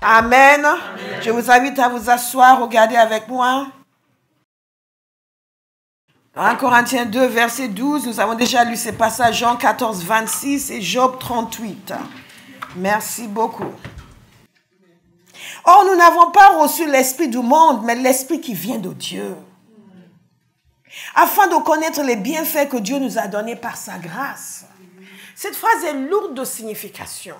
Amen. Amen. Je vous invite à vous asseoir, regardez avec moi. 1 Corinthiens 2, verset 12, nous avons déjà lu ces passages, Jean 14, 26 et Job 38. Merci beaucoup. Or, nous n'avons pas reçu l'esprit du monde, mais l'esprit qui vient de Dieu, afin de connaître les bienfaits que Dieu nous a donnés par sa grâce. Cette phrase est lourde de signification.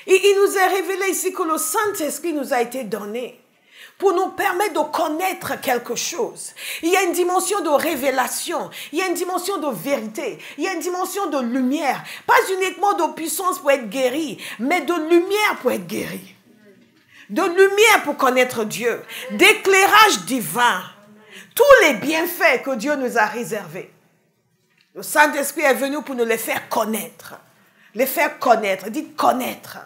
Et il nous est révélé ici que le Saint-Esprit nous a été donné pour nous permettre de connaître quelque chose. Il y a une dimension de révélation, il y a une dimension de vérité, il y a une dimension de lumière. Pas uniquement de puissance pour être guéri, mais de lumière pour être guéri. De lumière pour connaître Dieu, d'éclairage divin. Tous les bienfaits que Dieu nous a réservés. Le Saint-Esprit est venu pour nous les faire connaître. Les faire connaître. Dites connaître.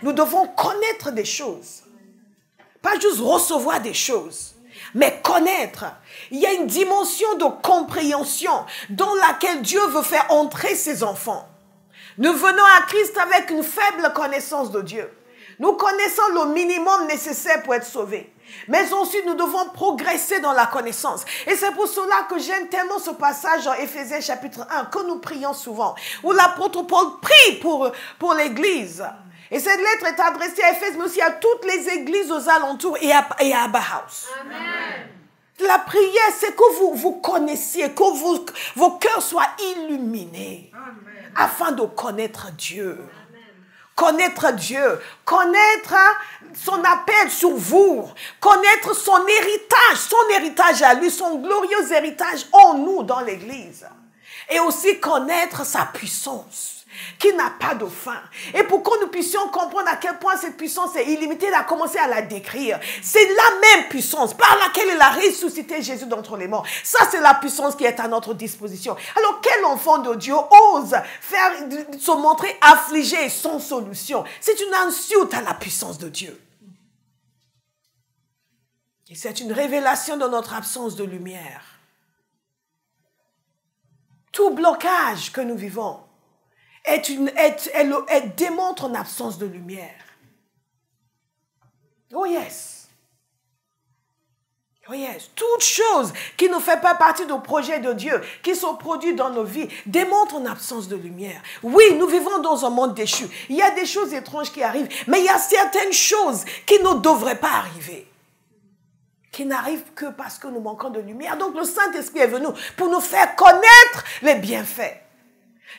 Nous devons connaître des choses. Pas juste recevoir des choses, mais connaître. Il y a une dimension de compréhension dans laquelle Dieu veut faire entrer ses enfants. Nous venons à Christ avec une faible connaissance de Dieu. Nous connaissons le minimum nécessaire pour être sauvés. Mais ensuite, nous devons progresser dans la connaissance. Et c'est pour cela que j'aime tellement ce passage en Éphésiens chapitre 1, que nous prions souvent, où l'apôtre Paul prie pour l'Église. Et cette lettre est adressée à Éphèse, mais aussi à toutes les églises aux alentours et à Abba House. Amen. La prière, c'est que vous connaissiez, que vos cœurs soient illuminés. Amen. Afin de connaître Dieu. Amen. Connaître Dieu, connaître son appel sur vous, connaître son héritage à lui, son glorieux héritage en nous dans l'Église. Et aussi connaître sa puissance, qui n'a pas de fin. Et pour que nous puissions comprendre à quel point cette puissance est illimitée, il a commencé à la décrire. C'est la même puissance par laquelle il a ressuscité Jésus d'entre les morts. Ça, c'est la puissance qui est à notre disposition. Alors, quel enfant de Dieu ose se montrer affligé sans solution? C'est une insulte à la puissance de Dieu. Et c'est une révélation de notre absence de lumière. Tout blocage que nous vivons elle démontre une absence de lumière. Oh yes. Oh yes. Toute chose qui ne fait pas partie du projet de Dieu, qui se produit dans nos vies, démontre une absence de lumière. Oui, nous vivons dans un monde déchu. Il y a des choses étranges qui arrivent, mais il y a certaines choses qui ne devraient pas arriver, qui n'arrivent que parce que nous manquons de lumière. Donc le Saint-Esprit est venu pour nous faire connaître les bienfaits.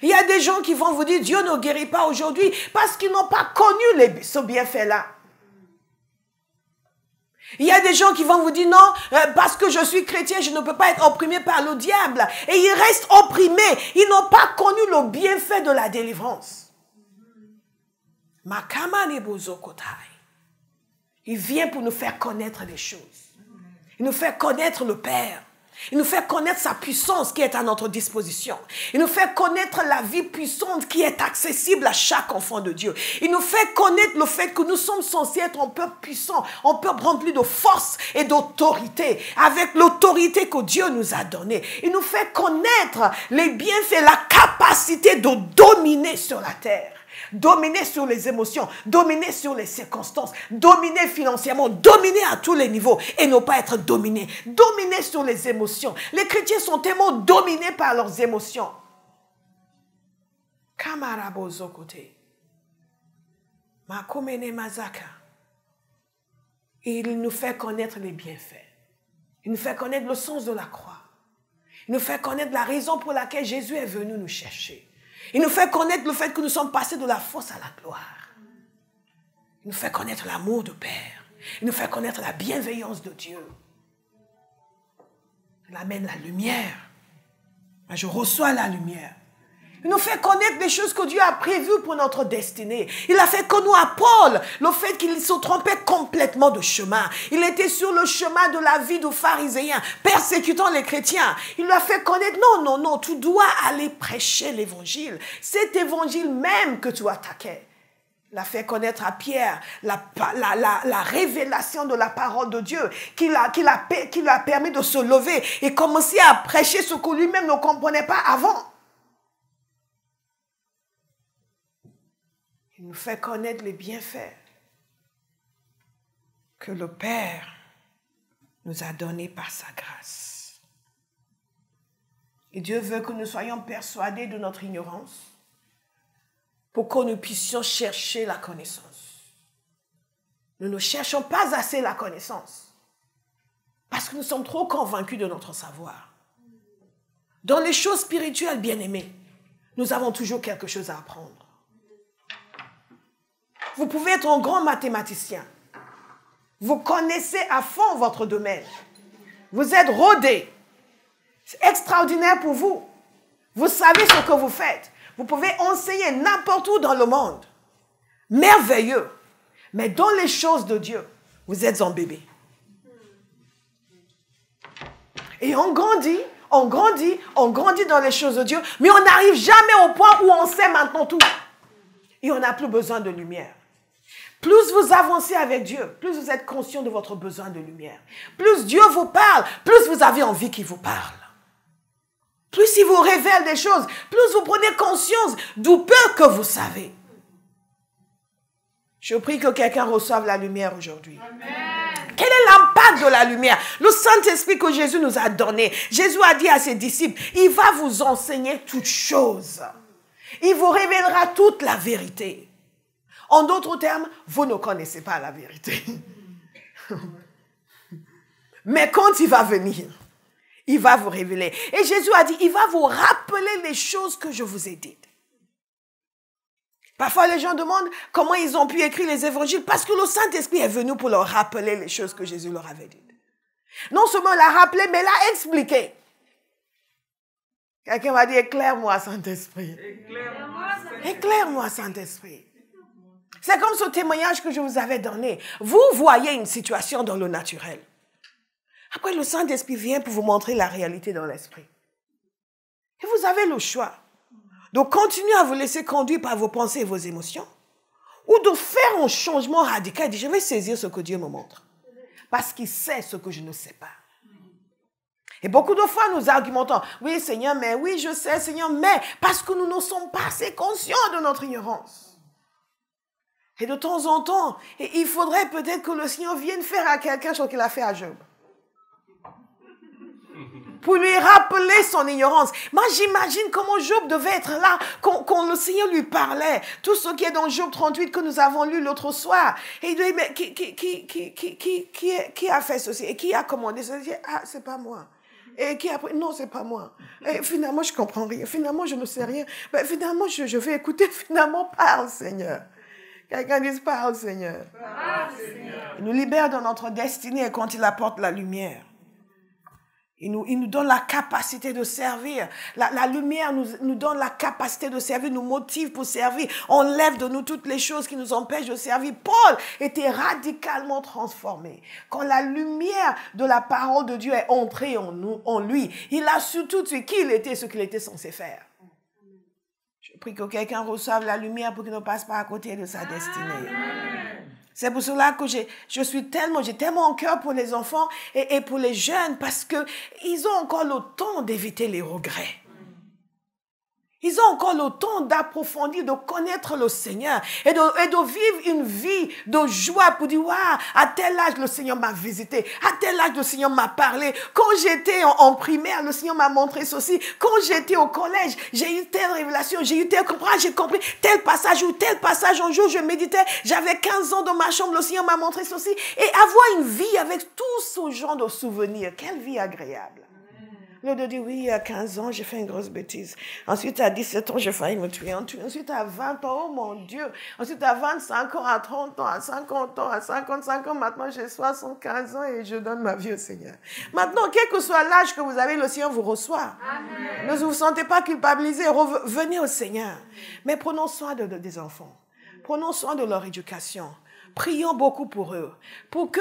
Il y a des gens qui vont vous dire, Dieu ne guérit pas aujourd'hui parce qu'ils n'ont pas connu ce bienfait-là. Il y a des gens qui vont vous dire, non, parce que je suis chrétien, je ne peux pas être opprimé par le diable. Et ils restent opprimés. Ils n'ont pas connu le bienfait de la délivrance. Il vient pour nous faire connaître les choses. Il nous fait connaître le Père. Il nous fait connaître sa puissance qui est à notre disposition. Il nous fait connaître la vie puissante qui est accessible à chaque enfant de Dieu. Il nous fait connaître le fait que nous sommes censés être un peuple puissant, un peuple rempli de force et d'autorité, avec l'autorité que Dieu nous a donnée. Il nous fait connaître les bienfaits, la capacité de dominer sur la terre. Dominer sur les émotions, dominer sur les circonstances, dominer financièrement, dominer à tous les niveaux et ne pas être dominé. Dominer sur les émotions. Les chrétiens sont tellement dominés par leurs émotions. Et il nous fait connaître les bienfaits. Il nous fait connaître le sens de la croix. Il nous fait connaître la raison pour laquelle Jésus est venu nous chercher. Il nous fait connaître le fait que nous sommes passés de la force à la gloire. Il nous fait connaître l'amour du Père. Il nous fait connaître la bienveillance de Dieu. Il amène la lumière. Je reçois la lumière. Il nous fait connaître les choses que Dieu a prévues pour notre destinée. Il a fait connaître à Paul le fait qu'il se trompait complètement de chemin. Il était sur le chemin de la vie du pharisien, persécutant les chrétiens. Il lui a fait connaître, non, tu dois aller prêcher l'évangile. Cet évangile même que tu attaquais. Il a fait connaître à Pierre la révélation de la parole de Dieu qui lui a permis de se lever et commencer à prêcher ce que lui-même ne comprenait pas avant. Il nous fait connaître les bienfaits que le Père nous a donné par sa grâce. Et Dieu veut que nous soyons persuadés de notre ignorance pour que nous puissions chercher la connaissance. Nous ne cherchons pas assez la connaissance parce que nous sommes trop convaincus de notre savoir. Dans les choses spirituelles, bien-aimés, nous avons toujours quelque chose à apprendre. Vous pouvez être un grand mathématicien. Vous connaissez à fond votre domaine. Vous êtes rodé. C'est extraordinaire pour vous. Vous savez ce que vous faites. Vous pouvez enseigner n'importe où dans le monde. Merveilleux. Mais dans les choses de Dieu, vous êtes un bébé. Et on grandit dans les choses de Dieu, mais on n'arrive jamais au point où on sait maintenant tout. Et on n'a plus besoin de lumière. Plus vous avancez avec Dieu, plus vous êtes conscient de votre besoin de lumière. Plus Dieu vous parle, plus vous avez envie qu'il vous parle. Plus il vous révèle des choses, plus vous prenez conscience du peu que vous savez. Je prie que quelqu'un reçoive la lumière aujourd'hui. Quel est l'impact de la lumière? Le Saint-Esprit que Jésus nous a donné. Jésus a dit à ses disciples, il va vous enseigner toutes choses. Il vous révélera toute la vérité. En d'autres termes, vous ne connaissez pas la vérité. Mais quand il va venir, il va vous révéler. Et Jésus a dit, il va vous rappeler les choses que je vous ai dites. Parfois, les gens demandent comment ils ont pu écrire les évangiles parce que le Saint-Esprit est venu pour leur rappeler les choses que Jésus leur avait dites. Non seulement l'a rappelé, mais l'a expliqué. Quelqu'un va dire, éclaire-moi, Saint-Esprit. Éclaire-moi, Saint-Esprit. C'est comme ce témoignage que je vous avais donné. Vous voyez une situation dans le naturel. Après, le Saint-Esprit vient pour vous montrer la réalité dans l'esprit. Et vous avez le choix. Donc, continuez à vous laisser conduire par vos pensées et vos émotions. Ou de faire un changement radical. Je vais saisir ce que Dieu me montre. Parce qu'il sait ce que je ne sais pas. Et beaucoup de fois, nous argumentons. Oui, Seigneur, mais oui, je sais, Seigneur, mais parce que nous ne sommes pas assez conscients de notre ignorance. Et de temps en temps, il faudrait peut-être que le Seigneur vienne faire à quelqu'un ce qu'il a fait à Job. Pour lui rappeler son ignorance. Moi, j'imagine comment Job devait être là quand le Seigneur lui parlait. Tout ce qui est dans Job 38 que nous avons lu l'autre soir. Et il dit, mais qui a fait ceci? Et qui a commandé ceci? Ah, c'est pas moi. Et qui a pris? Non, c'est pas moi. Et finalement, je comprends rien. Finalement, je ne sais rien. Mais finalement, je vais écouter. Finalement, parle, Seigneur. Quelqu'un dit, parle, Seigneur. Parle, Seigneur. Il nous libère dans notre destinée quand il apporte la lumière. Il nous donne la capacité de servir. La lumière nous donne la capacité de servir, nous motive pour servir. On enlève de nous toutes les choses qui nous empêchent de servir. Paul était radicalement transformé. Quand la lumière de la parole de Dieu est entrée en lui, il a su tout de suite qui il était, ce qu'il était censé faire. Je prie que quelqu'un reçoive la lumière pour qu'il ne passe pas à côté de sa destinée. C'est pour cela que j'ai tellement en cœur pour les enfants et pour les jeunes parce qu'ils ont encore le temps d'éviter les regrets. Ils ont encore le temps d'approfondir, de connaître le Seigneur et de vivre une vie de joie pour dire, waouh, à tel âge le Seigneur m'a visité, à tel âge le Seigneur m'a parlé. Quand j'étais en primaire, le Seigneur m'a montré ceci. Quand j'étais au collège, j'ai eu telle révélation, j'ai eu tel comprendre, j'ai compris tel passage ou tel passage. Un jour, je méditais, j'avais 15 ans dans ma chambre, le Seigneur m'a montré ceci. Et avoir une vie avec tout ce genre de souvenirs, quelle vie agréable. Au lieu de dire, oui, à 15 ans, j'ai fait une grosse bêtise. Ensuite, à 17 ans, j'ai failli me tuer. Ensuite, à 20 ans, oh mon Dieu. Ensuite, à 25 ans, à 30 ans, à 50 ans, à 55 ans, maintenant, j'ai 75 ans et je donne ma vie au Seigneur. Maintenant, quel que soit l'âge que vous avez, le Seigneur vous reçoit. Amen. Ne vous sentez pas culpabilisé. Venez au Seigneur. Mais prenons soin des enfants. Prenons soin de leur éducation. Prions beaucoup pour eux, pour que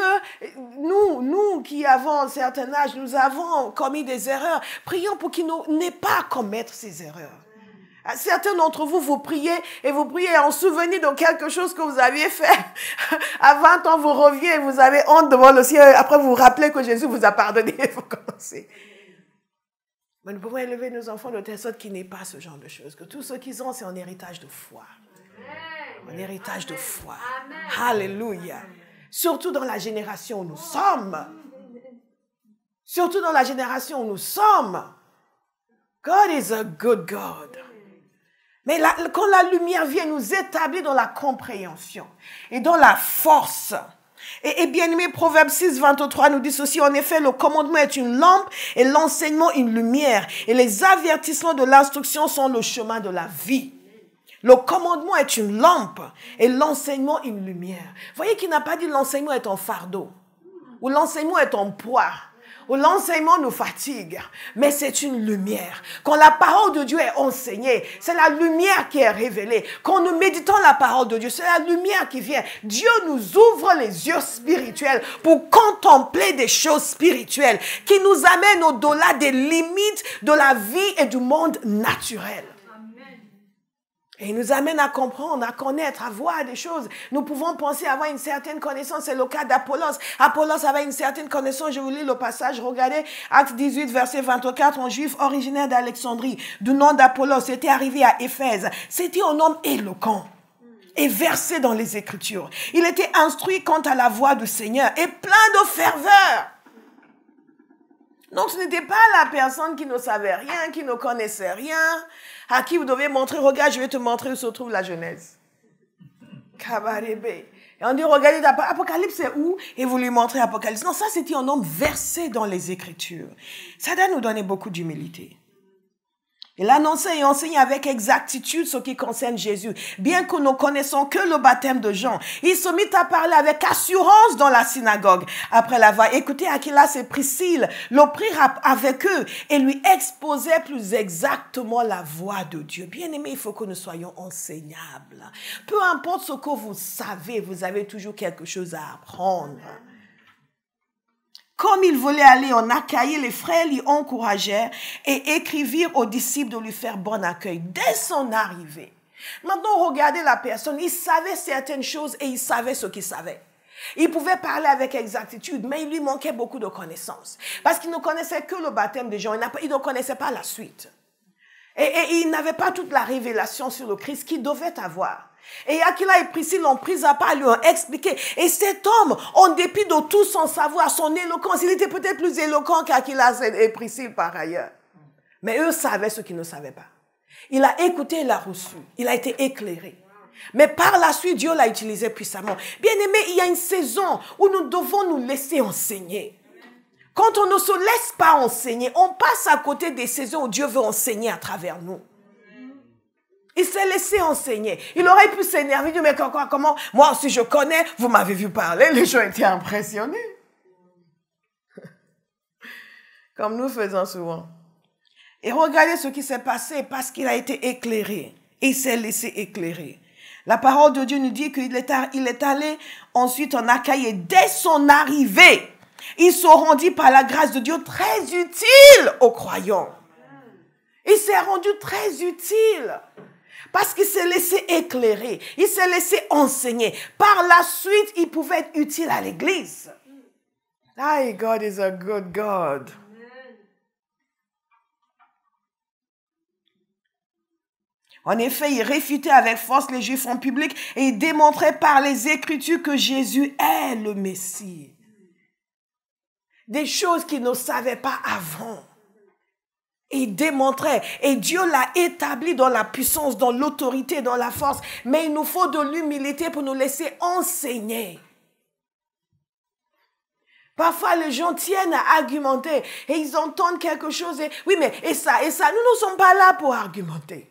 nous qui avons un certain âge, nous avons commis des erreurs, prions pour qu'ils n'aient pas à commettre ces erreurs. Certains d'entre vous, vous priez en souvenir de quelque chose que vous aviez fait. À 20 ans, vous revenez et vous avez honte devant le ciel. Après, vous vous rappelez que Jésus vous a pardonné et vous commencez. Mais nous pouvons élever nos enfants de telle sorte qu'ils n'aient pas ce genre de choses, que tout ce qu'ils ont, c'est un héritage de foi. Un héritage de foi. Amen. Alléluia. Surtout dans la génération où nous sommes. Surtout dans la génération où nous sommes. God is a good God. Mais quand la lumière vient nous établir dans la compréhension et dans la force. Et bien aimé, Proverbe 6, 23 nous dit ceci, en effet, le commandement est une lampe et l'enseignement une lumière. Et les avertissements de l'instruction sont le chemin de la vie. Le commandement est une lampe et l'enseignement une lumière. Voyez qu'il n'a pas dit l'enseignement est un fardeau ou l'enseignement est un poids. Où l'enseignement nous fatigue, mais c'est une lumière. Quand la parole de Dieu est enseignée, c'est la lumière qui est révélée. Quand nous méditons la parole de Dieu, c'est la lumière qui vient. Dieu nous ouvre les yeux spirituels pour contempler des choses spirituelles qui nous amènent au-delà des limites de la vie et du monde naturel. Et il nous amène à comprendre, à connaître, à voir des choses. Nous pouvons penser avoir une certaine connaissance. C'est le cas d'Apollos. Apollos avait une certaine connaissance. Je vous lis le passage. Regardez, Actes 18, verset 24. Un juif originaire d'Alexandrie, du nom d'Apollos, était arrivé à Éphèse. C'était un homme éloquent et versé dans les Écritures. Il était instruit quant à la voix du Seigneur et plein de ferveur. Donc, ce n'était pas la personne qui ne savait rien, qui ne connaissait rien, à qui vous devez montrer, regarde, je vais te montrer où se trouve la Genèse. Kabarebe. Et on dit, regardez, Apocalypse, c'est où? Et vous lui montrez Apocalypse. Non, ça, c'était un homme versé dans les Écritures. Ça doit nous donner beaucoup d'humilité. Il annonçait et enseignait avec exactitude ce qui concerne Jésus. Bien que nous connaissons que le baptême de Jean, il se mit à parler avec assurance dans la synagogue. Après l'avoir écouté, Aquilas et Priscille le prirent avec eux et lui exposaient plus exactement la voix de Dieu. Bien aimé, il faut que nous soyons enseignables. Peu importe ce que vous savez, vous avez toujours quelque chose à apprendre. Comme il voulait aller en Achaïe, les frères l'y encouragèrent et écrivirent aux disciples de lui faire bon accueil dès son arrivée. Maintenant, regardez la personne. Il savait certaines choses et il savait ce qu'il savait. Il pouvait parler avec exactitude, mais il lui manquait beaucoup de connaissances. Parce qu'il ne connaissait que le baptême des gens. Il ne connaissait pas la suite. Et il n'avait pas toute la révélation sur le Christ qu'il devait avoir. Et Aquila et Priscille l'ont pris à part, lui ont expliqué. Et cet homme, en dépit de tout son savoir, son éloquence, il était peut-être plus éloquent qu'Aquila et Priscille par ailleurs. Mais eux savaient ce qu'ils ne savaient pas. Il a écouté, il a reçu. Il a été éclairé. Mais par la suite, Dieu l'a utilisé puissamment. Bien aimé, il y a une saison où nous devons nous laisser enseigner. Quand on ne se laisse pas enseigner, on passe à côté des saisons où Dieu veut enseigner à travers nous. Il s'est laissé enseigner. Il aurait pu s'énerver, dire, mais comment, moi aussi je connais, vous m'avez vu parler, les gens étaient impressionnés. Comme nous faisons souvent. Et regardez ce qui s'est passé parce qu'il a été éclairé. Il s'est laissé éclairer. La parole de Dieu nous dit qu'il est allé ensuite en Achaïe et dès son arrivée, il se rendit par la grâce de Dieu très utile aux croyants. Il s'est rendu très utile. Parce qu'il s'est laissé éclairer, il s'est laissé enseigner. Par la suite, il pouvait être utile à l'église. Ah, God is a good God. En effet, il réfutait avec force les Juifs en public et il démontrait par les Écritures que Jésus est le Messie. Des choses qu'il ne savait pas avant. Il démontrait, et Dieu l'a établi dans la puissance, dans l'autorité, dans la force. Mais il nous faut de l'humilité pour nous laisser enseigner. Parfois, les gens tiennent à argumenter et ils entendent quelque chose. Et, oui, mais et ça, nous ne sommes pas là pour argumenter.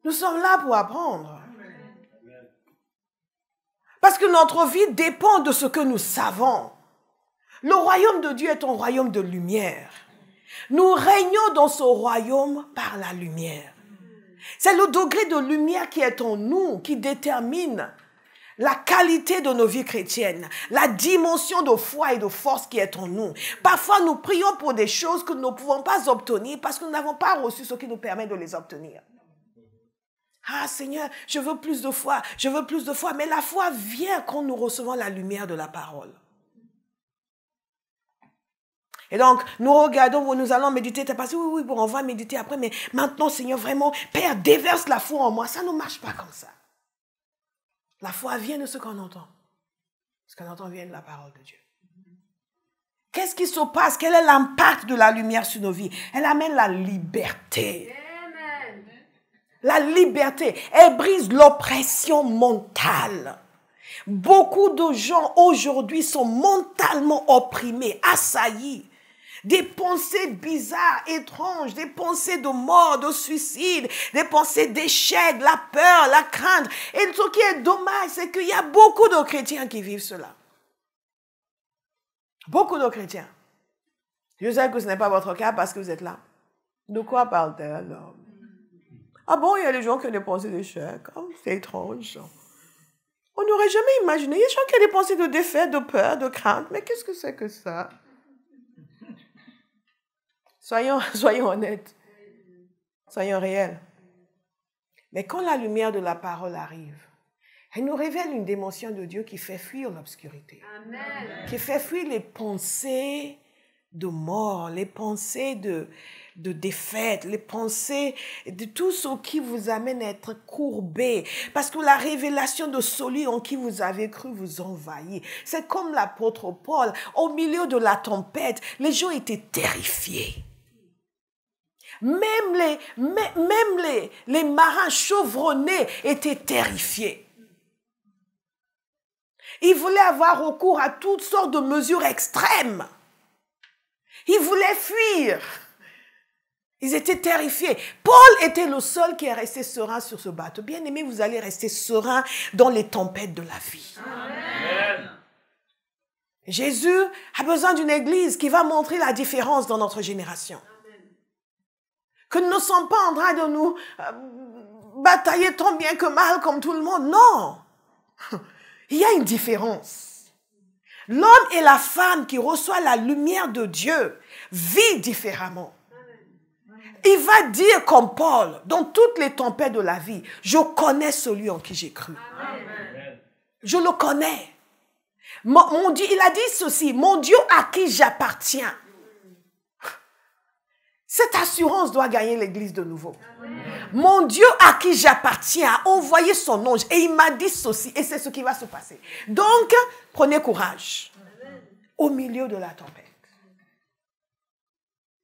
Nous sommes là pour apprendre. Parce que notre vie dépend de ce que nous savons. Le royaume de Dieu est un royaume de lumière. Nous régnons dans ce royaume par la lumière. C'est le degré de lumière qui est en nous qui détermine la qualité de nos vies chrétiennes, la dimension de foi et de force qui est en nous. Parfois, nous prions pour des choses que nous ne pouvons pas obtenir parce que nous n'avons pas reçu ce qui nous permet de les obtenir. Ah Seigneur, je veux plus de foi, je veux plus de foi. Mais la foi vient quand nous recevons la lumière de la parole. Et donc, nous regardons, nous allons méditer. Tu as passé, oui, bon, on va méditer après. Mais maintenant, Seigneur, vraiment, Père, déverse la foi en moi. Ça ne marche pas comme ça. La foi vient de ce qu'on entend. Ce qu'on entend vient de la parole de Dieu. Qu'est-ce qui se passe? Quel est l'impact de la lumière sur nos vies? Elle amène la liberté. Amen. La liberté. Elle brise l'oppression mentale. Beaucoup de gens aujourd'hui sont mentalement opprimés, assaillis. Des pensées bizarres, étranges, des pensées de mort, de suicide, des pensées d'échec, la peur, la crainte. Et ce qui est dommage, c'est qu'il y a beaucoup de chrétiens qui vivent cela. Beaucoup de chrétiens. Je sais que ce n'est pas votre cas parce que vous êtes là. De quoi parle-t-elle alors? Ah bon, il y a des gens qui ont des pensées d'échec. Oh, c'est étrange. On n'aurait jamais imaginé. Il y a des gens qui ont des pensées de défaite, de peur, de crainte. Mais qu'est-ce que c'est que ça? Soyons honnêtes. Soyons réels. Mais quand la lumière de la parole arrive, elle nous révèle une dimension de Dieu qui fait fuir l'obscurité. Amen. Qui fait fuir les pensées de mort, les pensées de défaite, les pensées de tout ce qui vous amène à être courbé. Parce que la révélation de celui en qui vous avez cru vous envahit. C'est comme l'apôtre Paul. Au milieu de la tempête, les gens étaient terrifiés. Même les marins chevronnés étaient terrifiés. Ils voulaient avoir recours à toutes sortes de mesures extrêmes. Ils voulaient fuir. Ils étaient terrifiés. Paul était le seul qui est resté serein sur ce bateau. Bien-aimés, vous allez rester serein dans les tempêtes de la vie. Amen. Jésus a besoin d'une église qui va montrer la différence dans notre génération. Que nous ne sommes pas en train de nous batailler tant bien que mal comme tout le monde. Non. Il y a une différence. L'homme et la femme qui reçoivent la lumière de Dieu vivent différemment. Il va dire comme Paul, dans toutes les tempêtes de la vie, je connais celui en qui j'ai cru. Amen. Je le connais. Mon Dieu, il a dit ceci, mon Dieu à qui j'appartiens. Cette assurance doit gagner l'église de nouveau. Amen. Mon Dieu à qui j'appartiens a envoyé son ange et il m'a dit ceci et c'est ce qui va se passer. Donc, prenez courage. Amen. Au milieu de la tempête.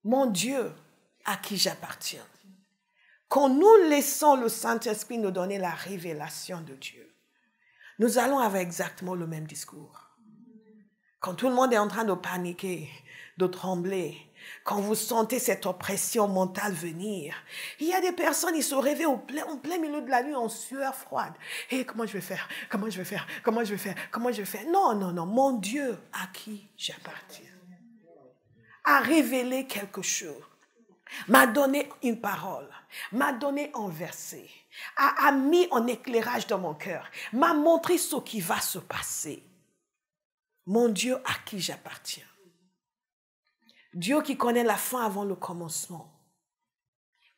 Mon Dieu à qui j'appartiens. Quand nous laissons le Saint-Esprit nous donner la révélation de Dieu, nous allons avoir exactement le même discours. Quand tout le monde est en train de paniquer, de trembler, quand vous sentez cette oppression mentale venir, il y a des personnes, ils se réveillent en plein milieu de la nuit en sueur froide. Et comment je vais faire? Comment je vais faire? Comment je vais faire? Comment je vais faire? Non, non, non. Mon Dieu à qui j'appartiens a révélé quelque chose, m'a donné une parole, m'a donné un verset, a mis un éclairage dans mon cœur, m'a montré ce qui va se passer. Mon Dieu à qui j'appartiens. Dieu qui connaît la fin avant le commencement.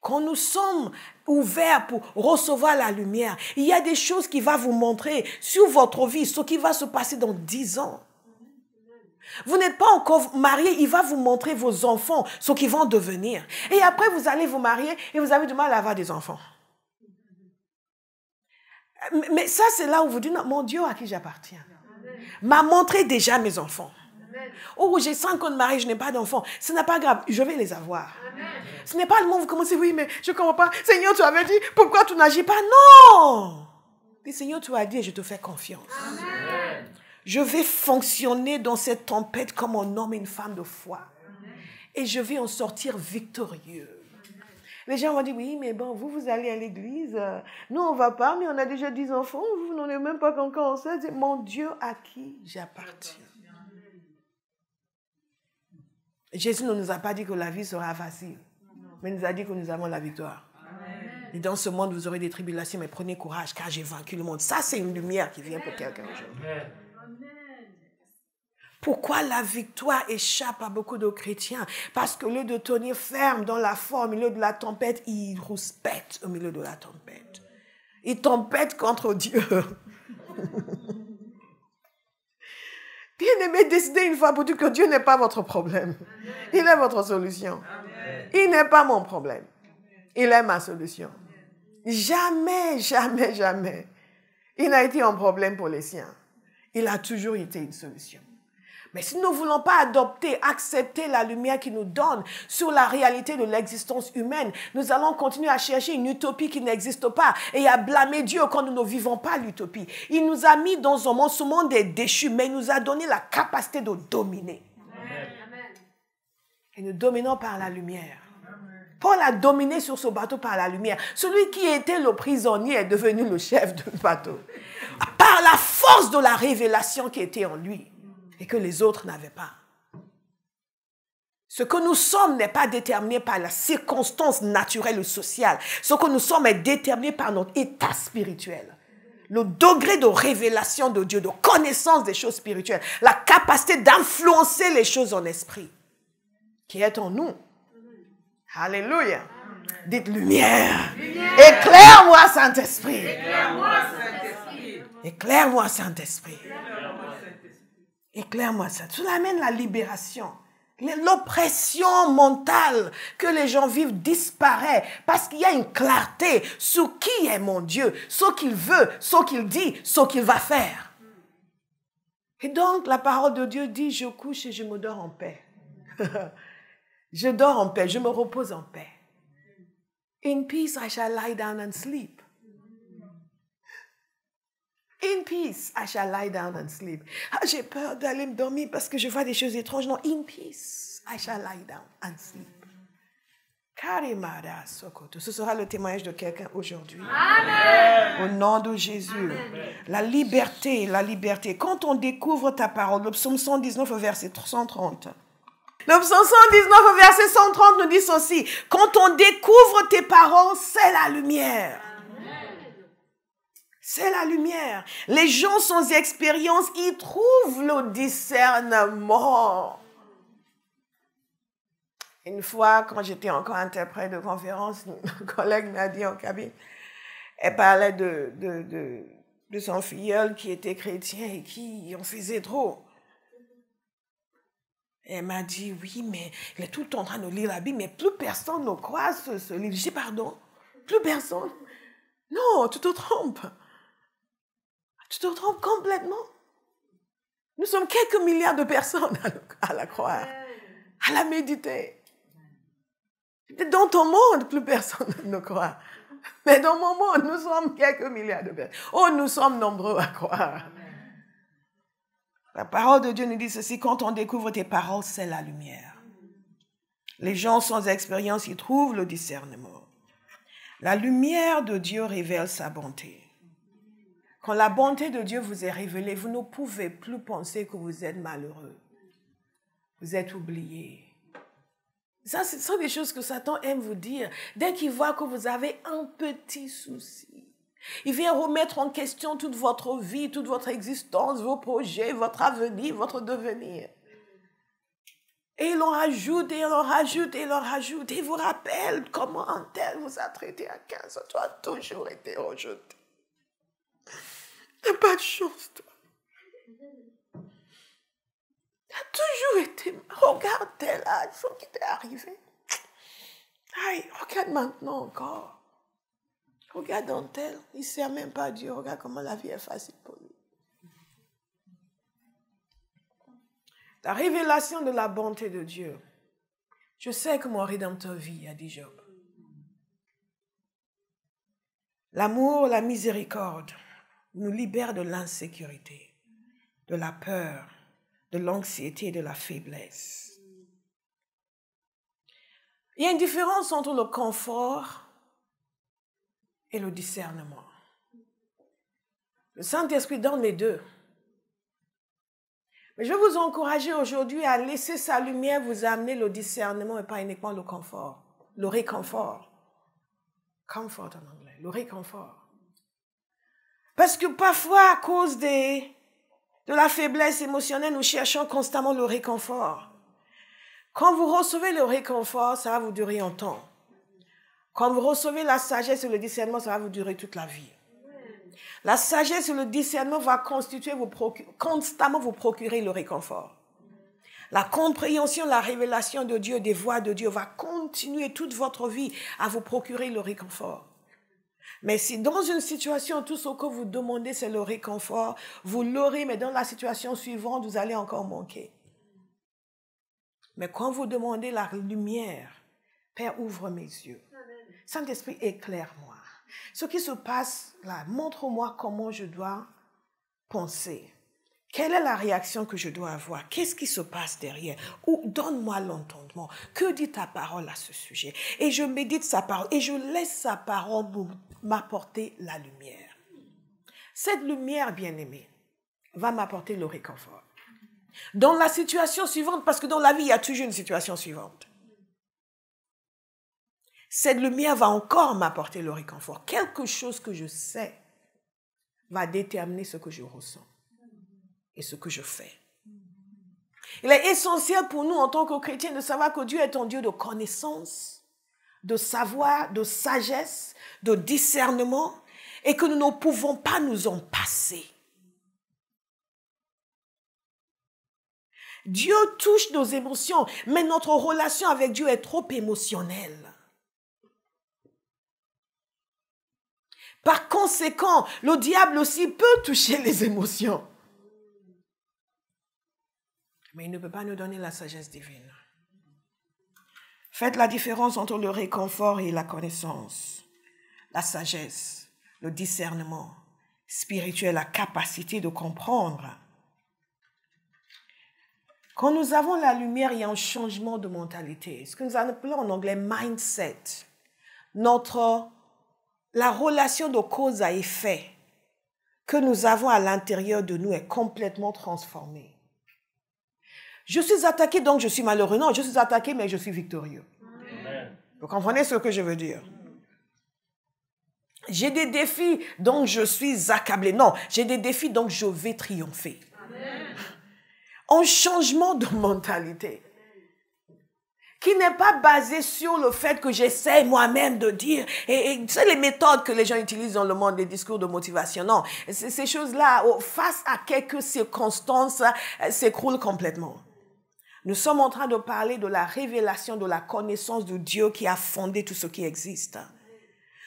Quand nous sommes ouverts pour recevoir la lumière, il y a des choses qui vont vous montrer sur votre vie, ce qui va se passer dans 10 ans. Vous n'êtes pas encore marié, il va vous montrer vos enfants, ce qu'ils vont devenir. Et après, vous allez vous marier et vous avez du mal à avoir des enfants. Mais ça, c'est là où vous dites, non, mon Dieu à qui j'appartiens m'a montré déjà mes enfants. Oh, j'ai 5 ans de mariage, je n'ai pas d'enfants. Ce n'est pas grave, je vais les avoir. Amen. Ce n'est pas le moment où vous commencez, oui, mais je ne comprends pas. Seigneur, tu avais dit, pourquoi tu n'agis pas? Non! Mais Seigneur, tu as dit, je te fais confiance. Amen. Je vais fonctionner dans cette tempête comme un homme et une femme de foi. Amen. Et je vais en sortir victorieux. Amen. Les gens vont dire, oui, mais bon, vous allez à l'église. Nous, on ne va pas, mais on a déjà 10 enfants. Vous n'en êtes même pas encore enceinte. Mon Dieu à qui j'appartiens. Jésus ne nous a pas dit que la vie sera facile, mais il nous a dit que nous avons la victoire. Amen. Et dans ce monde, vous aurez des tribulations, mais prenez courage, car j'ai vaincu le monde. Ça, c'est une lumière qui vient pour quelqu'un aujourd'hui. Pourquoi la victoire échappe à beaucoup de chrétiens? Parce qu'au lieu de tenir ferme dans la foi, au milieu de la tempête, ils rouspètent au milieu de la tempête. Ils tempêtent contre Dieu. Bien-aimé, décidez une fois pour toutes que Dieu n'est pas votre problème. Amen. Il est votre solution. Amen. Il n'est pas mon problème. Il est ma solution. Jamais, jamais, jamais. Il n'a été un problème pour les siens. Il a toujours été une solution. Mais si nous ne voulons pas adopter, accepter la lumière qu'il nous donne sur la réalité de l'existence humaine, nous allons continuer à chercher une utopie qui n'existe pas et à blâmer Dieu quand nous ne vivons pas l'utopie. Il nous a mis dans un monde, ce monde est déchu, mais il nous a donné la capacité de dominer. Amen. Et nous dominons par la lumière. Paul a dominé sur ce bateau par la lumière. Celui qui était le prisonnier est devenu le chef du bateau. Par la force de la révélation qui était en lui. Et que les autres n'avaient pas. Ce que nous sommes n'est pas déterminé par la circonstance naturelle ou sociale. Ce que nous sommes est déterminé par notre état spirituel. Le degré de révélation de Dieu, de connaissance des choses spirituelles. La capacité d'influencer les choses en esprit. Qui est en nous. Alléluia. Dites lumière. Éclaire-moi, Saint-Esprit. Éclaire-moi, Saint-Esprit. Éclaire-moi, Saint-Esprit. Éclaire-moi ça. Cela amène la libération. L'oppression mentale que les gens vivent disparaît parce qu'il y a une clarté sur qui est mon Dieu, ce qu'il veut, ce qu'il dit, ce qu'il va faire. Et donc, la parole de Dieu dit, je couche et je me dors en paix. Je dors en paix, je me repose en paix. In peace I shall lie down and sleep. In peace, I shall lie down and sleep. Ah, j'ai peur d'aller me dormir parce que je vois des choses étranges. Non, in peace, I shall lie down and sleep. Karimada Sokoto. Ce sera le témoignage de quelqu'un aujourd'hui. Amen. Au nom de Jésus. Amen. La liberté, la liberté. Quand on découvre ta parole, le psaume 119, verset 130. Le psaume 119, verset 130 nous dit ceci. Quand on découvre tes paroles, c'est la lumière. C'est la lumière. Les gens sans expérience, ils trouvent le discernement. Une fois, quand j'étais encore interprète de conférence, une collègue m'a dit en cabine, elle parlait de son filleul qui était chrétien et qui en faisait trop. Elle m'a dit, oui, mais il est tout le temps en train de lire la Bible, mais plus personne ne croit ce livre. Je dis, pardon, plus personne. Non, tu te trompes. Tu te trompes complètement. Nous sommes quelques milliards de personnes à la croire, à la méditer. Dans ton monde, plus personne ne croit. Mais dans mon monde, nous sommes quelques milliards de personnes. Oh, nous sommes nombreux à croire. La parole de Dieu nous dit ceci, quand on découvre tes paroles, c'est la lumière. Les gens sans expérience y trouvent le discernement. La lumière de Dieu révèle sa bonté. Quand la bonté de Dieu vous est révélée, vous ne pouvez plus penser que vous êtes malheureux. Vous êtes oublié. Ça, ce sont des choses que Satan aime vous dire. Dès qu'il voit que vous avez un petit souci, il vient remettre en question toute votre vie, toute votre existence, vos projets, votre avenir, votre devenir. Et il en rajoute, et il en rajoute, et il en rajoute. Et il vous rappelle comment un tel vous a traité à 15 ans. Tu as toujours été rejeté. Tu n'as pas de chance, toi. Tu as toujours été... Regarde tel âge, ce qui t'est arrivé. Aïe, regarde maintenant encore. Regarde un tel, il ne sert même pas Dieu. Regarde comment la vie est facile pour lui. La révélation de la bonté de Dieu. Je sais que mon Rédempteur vit, a dit Job. L'amour, la miséricorde nous libère de l'insécurité, de la peur, de l'anxiété et de la faiblesse. Il y a une différence entre le confort et le discernement. Le Saint-Esprit donne les deux. Mais je vais vous encourager aujourd'hui à laisser sa lumière vous amener le discernement et pas uniquement le confort, le réconfort. Comfort en anglais, le réconfort. Parce que parfois, à cause de la faiblesse émotionnelle, nous cherchons constamment le réconfort. Quand vous recevez le réconfort, ça va vous durer un temps. Quand vous recevez la sagesse et le discernement, ça va vous durer toute la vie. La sagesse et le discernement va constamment vous procurer le réconfort. La compréhension, la révélation de Dieu, des voies de Dieu va continuer toute votre vie à vous procurer le réconfort. Mais si dans une situation, tout ce que vous demandez, c'est le réconfort, vous l'aurez, mais dans la situation suivante, vous allez encore manquer. Mais quand vous demandez la lumière, Père, ouvre mes yeux. Saint-Esprit, éclaire-moi. Ce qui se passe là, montre-moi comment je dois penser. Quelle est la réaction que je dois avoir? Qu'est-ce qui se passe derrière? Ou donne-moi l'entendement. Que dit ta parole à ce sujet? Et je médite sa parole et je laisse sa parole m'apporter la lumière. Cette lumière, bien-aimée, va m'apporter le réconfort. Dans la situation suivante, parce que dans la vie, il y a toujours une situation suivante. Cette lumière va encore m'apporter le réconfort. Quelque chose que je sais va déterminer ce que je ressens et ce que je fais. Il est essentiel pour nous en tant que chrétiens de savoir que Dieu est un Dieu de connaissance, de savoir, de sagesse, de discernement et que nous ne pouvons pas nous en passer. Dieu touche nos émotions, mais notre relation avec Dieu est trop émotionnelle. Par conséquent, le diable aussi peut toucher les émotions. Mais il ne peut pas nous donner la sagesse divine. Faites la différence entre le réconfort et la connaissance, la sagesse, le discernement spirituel, la capacité de comprendre. Quand nous avons la lumière, il y a un changement de mentalité. Ce que nous appelons en anglais mindset. La relation de cause à effet que nous avons à l'intérieur de nous est complètement transformée. Je suis attaqué, donc je suis malheureux. Non, je suis attaqué, mais je suis victorieux. Amen. Vous comprenez ce que je veux dire? J'ai des défis, donc je suis accablé. Non, j'ai des défis, donc je vais triompher. Amen. Un changement de mentalité qui n'est pas basé sur le fait que j'essaie moi-même de dire, et c'est les méthodes que les gens utilisent dans le monde, les discours de motivation. Non, ces choses-là, face à quelques circonstances, s'écroulent complètement. Nous sommes en train de parler de la révélation, de la connaissance de Dieu qui a fondé tout ce qui existe.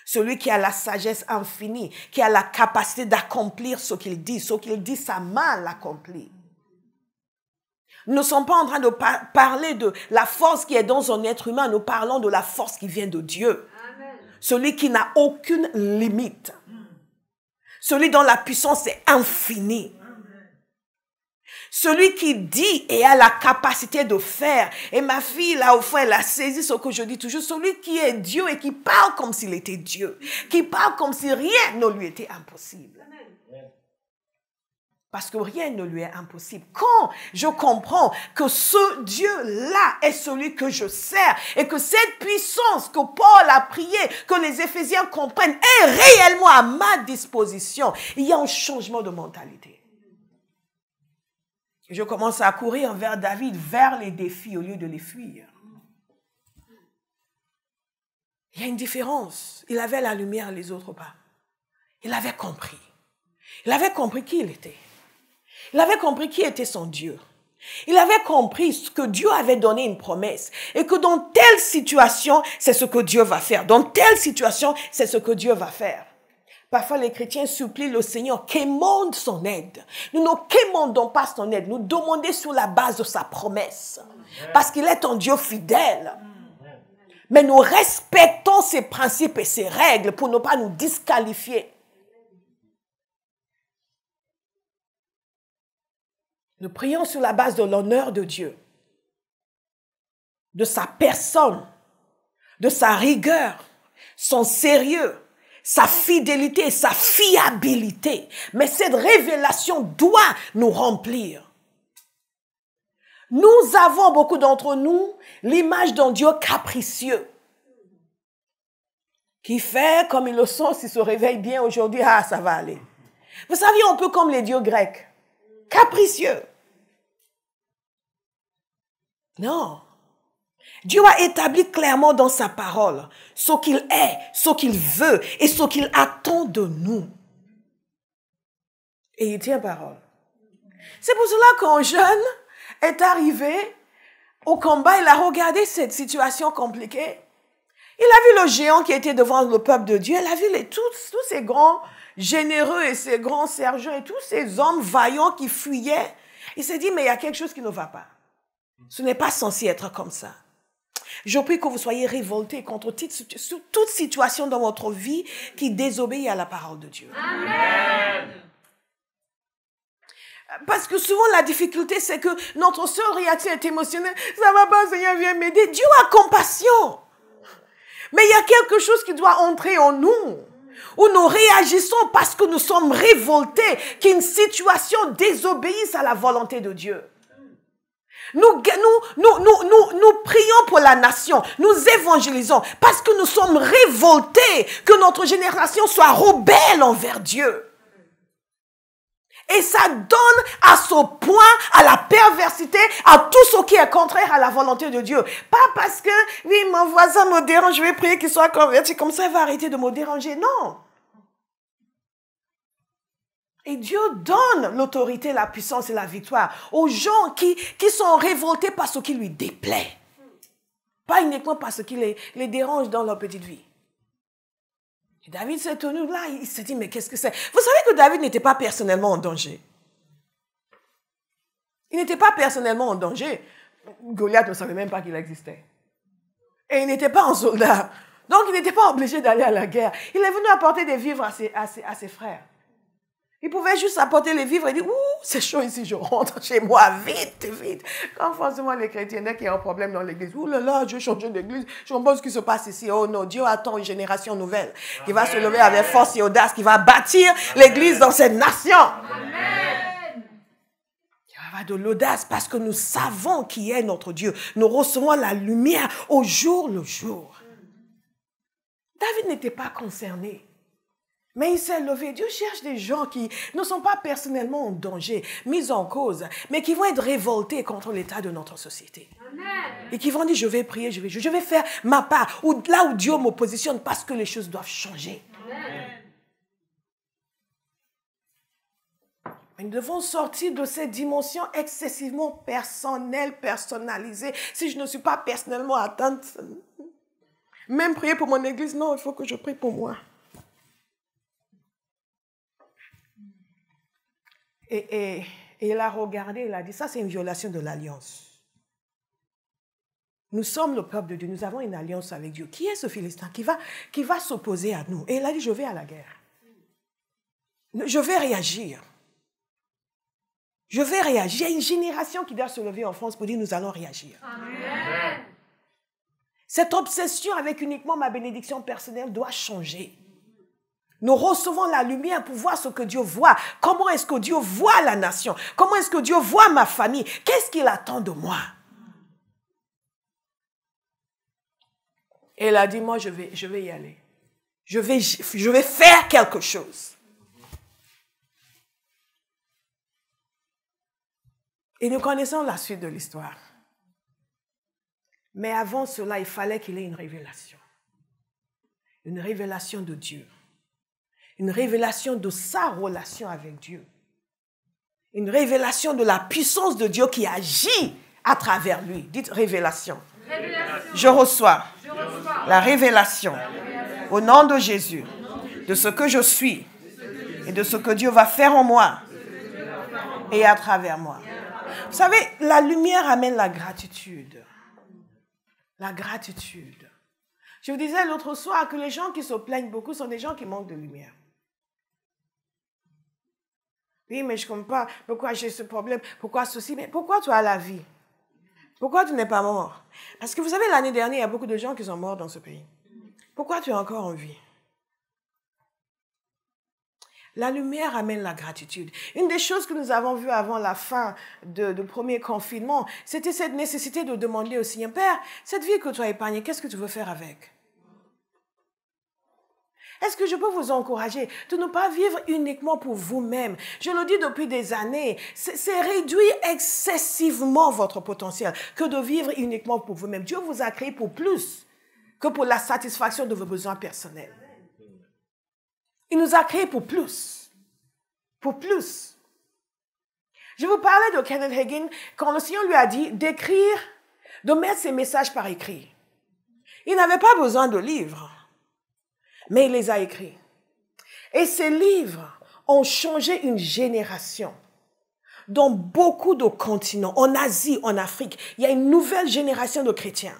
Celui qui a la sagesse infinie, qui a la capacité d'accomplir ce qu'il dit. Ce qu'il dit, sa main l'accomplit. Nous ne sommes pas en train de parler de la force qui est dans un être humain. Nous parlons de la force qui vient de Dieu. Amen. Celui qui n'a aucune limite. Celui dont la puissance est infinie. Celui qui dit et a la capacité de faire. Et ma fille, là, au fond, elle a saisi ce que je dis toujours. Celui qui est Dieu et qui parle comme s'il était Dieu. Qui parle comme si rien ne lui était impossible. Parce que rien ne lui est impossible. Quand je comprends que ce Dieu-là est celui que je sers et que cette puissance que Paul a prié, que les Éphésiens comprennent, est réellement à ma disposition, il y a un changement de mentalité. Je commence à courir vers David, vers les défis au lieu de les fuir. Il y a une différence. Il avait la lumière, les autres pas. Il avait compris. Il avait compris qui il était. Il avait compris qui était son Dieu. Il avait compris que Dieu avait donné une promesse et que dans telle situation, c'est ce que Dieu va faire. Dans telle situation, c'est ce que Dieu va faire. Parfois, les chrétiens supplient le Seigneur, quémande son aide. Nous ne quémandons pas son aide. Nous demandons sur la base de sa promesse. Parce qu'il est un Dieu fidèle. Mais nous respectons ses principes et ses règles pour ne pas nous disqualifier. Nous prions sur la base de l'honneur de Dieu, de sa personne, de sa rigueur, son sérieux, sa fidélité, sa fiabilité. Mais cette révélation doit nous remplir. Nous avons, beaucoup d'entre nous, l'image d'un Dieu capricieux qui fait comme ils le sont, s'il se réveille bien aujourd'hui, ah, ça va aller. Vous savez, un peu comme les dieux grecs, capricieux. Non. Dieu a établi clairement dans sa parole ce qu'il est, ce qu'il veut et ce qu'il attend de nous. Et il tient parole. C'est pour cela qu'un jeune est arrivé au combat, il a regardé cette situation compliquée. Il a vu le géant qui était devant le peuple de Dieu. Il a vu tous ces grands généreux et ces grands sergents et tous ces hommes vaillants qui fuyaient. Il s'est dit, mais il y a quelque chose qui ne va pas. Ce n'est pas censé être comme ça. Je prie que vous soyez révoltés contre toute situation dans votre vie qui désobéit à la parole de Dieu. Amen. Parce que souvent la difficulté, c'est que notre seule réaction est émotionnelle. Ça va pas, Seigneur, viens m'aider. Dieu a compassion. Mais il y a quelque chose qui doit entrer en nous, où nous réagissons parce que nous sommes révoltés qu'une situation désobéisse à la volonté de Dieu. Nous prions pour la nation, nous évangélisons parce que nous sommes révoltés que notre génération soit rebelle envers Dieu. Et ça donne à ce point à la perversité, à tout ce qui est contraire à la volonté de Dieu. Pas parce que, oui, mon voisin me dérange, je vais prier qu'il soit converti, comme ça il va arrêter de me déranger. Non. Et Dieu donne l'autorité, la puissance et la victoire aux gens qui sont révoltés par ce qui lui déplaît. Pas uniquement par ce qui les dérange dans leur petite vie. Et David s'est tenu là, il s'est dit, mais qu'est-ce que c'est? Vous savez que David n'était pas personnellement en danger. Il n'était pas personnellement en danger. Goliath ne savait même pas qu'il existait. Et il n'était pas un soldat. Donc il n'était pas obligé d'aller à la guerre. Il est venu apporter des vivres à ses frères. Il pouvait juste apporter les vivres et dire, ouh, c'est chaud ici, je rentre chez moi, vite, vite. Quand forcément les chrétiens, dès qu'il y a un problème dans l'église, ouh là là, je vais changer d'église, je comprends ce qui se passe ici. Oh non, Dieu attend une génération nouvelle qui va se lever avec force et audace, qui va bâtir l'église dans cette nation. Amen. Il y aura de l'audace parce que nous savons qui est notre Dieu. Nous recevons la lumière au jour le jour. David n'était pas concerné. Mais il s'est levé. Dieu cherche des gens qui ne sont pas personnellement en danger, mis en cause, mais qui vont être révoltés contre l'état de notre société. Amen. Et qui vont dire, je vais prier, je vais faire ma part, ou là où Dieu me positionne, parce que les choses doivent changer. Amen. Mais nous devons sortir de cette dimension excessivement personnelle, personnalisée. Si je ne suis pas personnellement atteinte, même prier pour mon église, non, il faut que je prie pour moi. Et il a regardé, il a dit, ça c'est une violation de l'alliance. Nous sommes le peuple de Dieu, nous avons une alliance avec Dieu. Qui est ce Philistin qui va s'opposer à nous? Et il a dit, je vais à la guerre. Je vais réagir. Je vais réagir. Il y a une génération qui doit se lever en France pour dire, nous allons réagir. Amen. Cette obsession avec uniquement ma bénédiction personnelle doit changer. Nous recevons la lumière pour voir ce que Dieu voit. Comment est-ce que Dieu voit la nation? Comment est-ce que Dieu voit ma famille? Qu'est-ce qu'il attend de moi? Et il a dit, moi, je vais y aller. Je vais faire quelque chose. Et nous connaissons la suite de l'histoire. Mais avant cela, il fallait qu'il ait une révélation. Une révélation de Dieu. Une révélation de sa relation avec Dieu. Une révélation de la puissance de Dieu qui agit à travers lui. Dites révélation. Je reçois la révélation au nom de Jésus de ce que je suis et de ce que Dieu va faire en moi et à travers moi. Vous savez, la lumière amène la gratitude. La gratitude. Je vous disais l'autre soir que les gens qui se plaignent beaucoup sont des gens qui manquent de lumière. Oui, mais je ne comprends pas pourquoi j'ai ce problème, pourquoi ceci, mais pourquoi tu as la vie? Pourquoi tu n'es pas mort? Parce que vous savez, l'année dernière, il y a beaucoup de gens qui sont morts dans ce pays. Pourquoi tu es encore en vie? La lumière amène la gratitude. Une des choses que nous avons vues avant la fin du premier confinement, c'était cette nécessité de demander au Seigneur, Père, cette vie que tu as épargnée, qu'est-ce que tu veux faire avec? Est-ce que je peux vous encourager de ne pas vivre uniquement pour vous-même? Je le dis depuis des années, c'est réduire excessivement votre potentiel que de vivre uniquement pour vous-même. Dieu vous a créé pour plus que pour la satisfaction de vos besoins personnels. Il nous a créés pour plus. Pour plus. Je vous parlais de Kenneth Hagin quand le Seigneur lui a dit d'écrire, de mettre ses messages par écrit. Il n'avait pas besoin de livres, mais il les a écrits. Et ces livres ont changé une génération. Dans beaucoup de continents, en Asie, en Afrique, il y a une nouvelle génération de chrétiens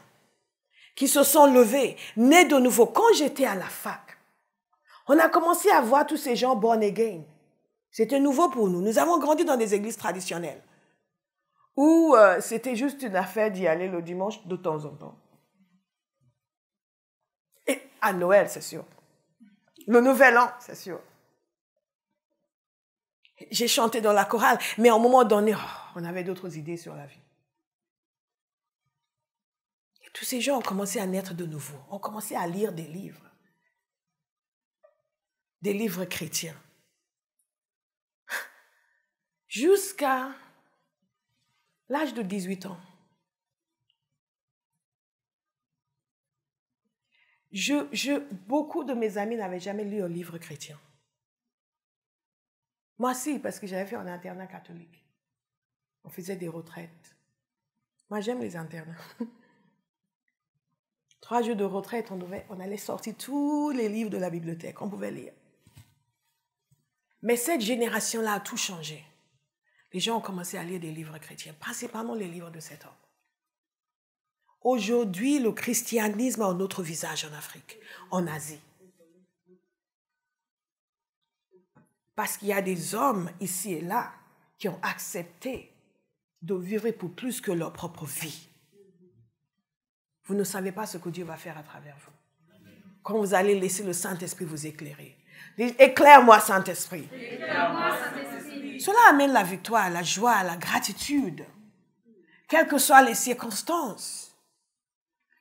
qui se sont levés, nés de nouveau. Quand j'étais à la fac, on a commencé à voir tous ces gens born again. C'était nouveau pour nous. Nous avons grandi dans des églises traditionnelles où c'était juste une affaire d'y aller le dimanche de temps en temps. Et à Noël, c'est sûr. Le Nouvel An, c'est sûr. J'ai chanté dans la chorale, mais à un moment donné, on avait d'autres idées sur la vie. Et tous ces gens ont commencé à naître de nouveau, ont commencé à lire des livres chrétiens. Jusqu'à l'âge de 18 ans. Beaucoup de mes amis n'avaient jamais lu un livre chrétien. Moi, si, parce que j'avais fait un internat catholique. On faisait des retraites. Moi, j'aime les internats. 3 jours de retraite, on allait sortir tous les livres de la bibliothèque. On pouvait lire. Mais cette génération-là a tout changé. Les gens ont commencé à lire des livres chrétiens, principalement les livres de cet homme. Aujourd'hui, le christianisme a un autre visage en Afrique, en Asie. Parce qu'il y a des hommes ici et là qui ont accepté de vivre pour plus que leur propre vie. Vous ne savez pas ce que Dieu va faire à travers vous. Quand vous allez laisser le Saint-Esprit vous éclairer. Éclaire-moi, Saint-Esprit. Éclaire-moi, Saint-Esprit. Cela amène la victoire, la joie, la gratitude. Quelles que soient les circonstances.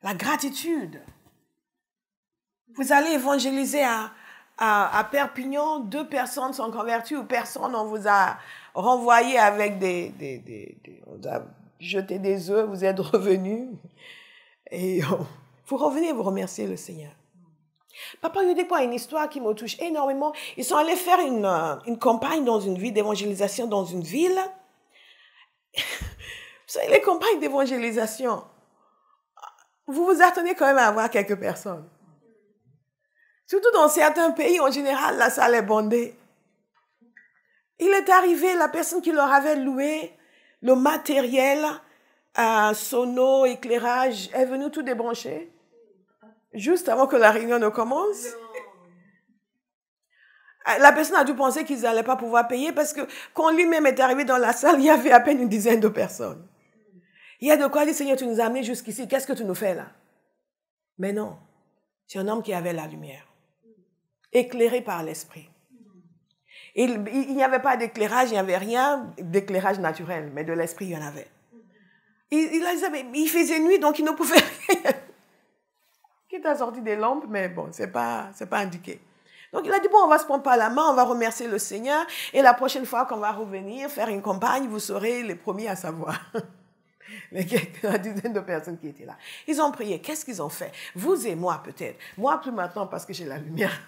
La gratitude. Vous allez évangéliser à Perpignan, 2 personnes sont converties ou personne, on vous a renvoyé avec on a jeté des œufs, vous êtes revenus. Et vous revenez, vous remerciez le Seigneur. Papa, il dit quoi, une histoire qui me touche énormément. Ils sont allés faire une campagne dans une ville d'évangélisation dans une ville. Vous savez, les campagnes d'évangélisation, vous vous attendez quand même à avoir quelques personnes. Surtout dans certains pays, en général, la salle est bondée. Il est arrivé, la personne qui leur avait loué le matériel, sono, éclairage, est venue tout débrancher. Juste avant que la réunion ne commence. La personne a dû penser qu'ils n'allaient pas pouvoir payer parce que quand lui-même est arrivé dans la salle, il y avait à peine une dizaine de personnes. Il y a de quoi dire, Seigneur, tu nous as amenés jusqu'ici, qu'est-ce que tu nous fais là? Mais non, c'est un homme qui avait la lumière, éclairé par l'Esprit. Il n'y avait pas d'éclairage, il n'y avait rien d'éclairage naturel, mais de l'Esprit, il y en avait. Il faisait nuit, donc il ne pouvait rien. Il t'a sorti des lampes, mais bon, c'est pas indiqué. Donc il a dit, bon, on va se prendre par la main, on va remercier le Seigneur, et la prochaine fois qu'on va revenir faire une campagne, vous serez les premiers à savoir. La dizaine de personnes qui étaient là. Ils ont prié. Qu'est-ce qu'ils ont fait? Vous et moi, peut-être. Moi, plus maintenant, parce que j'ai la lumière.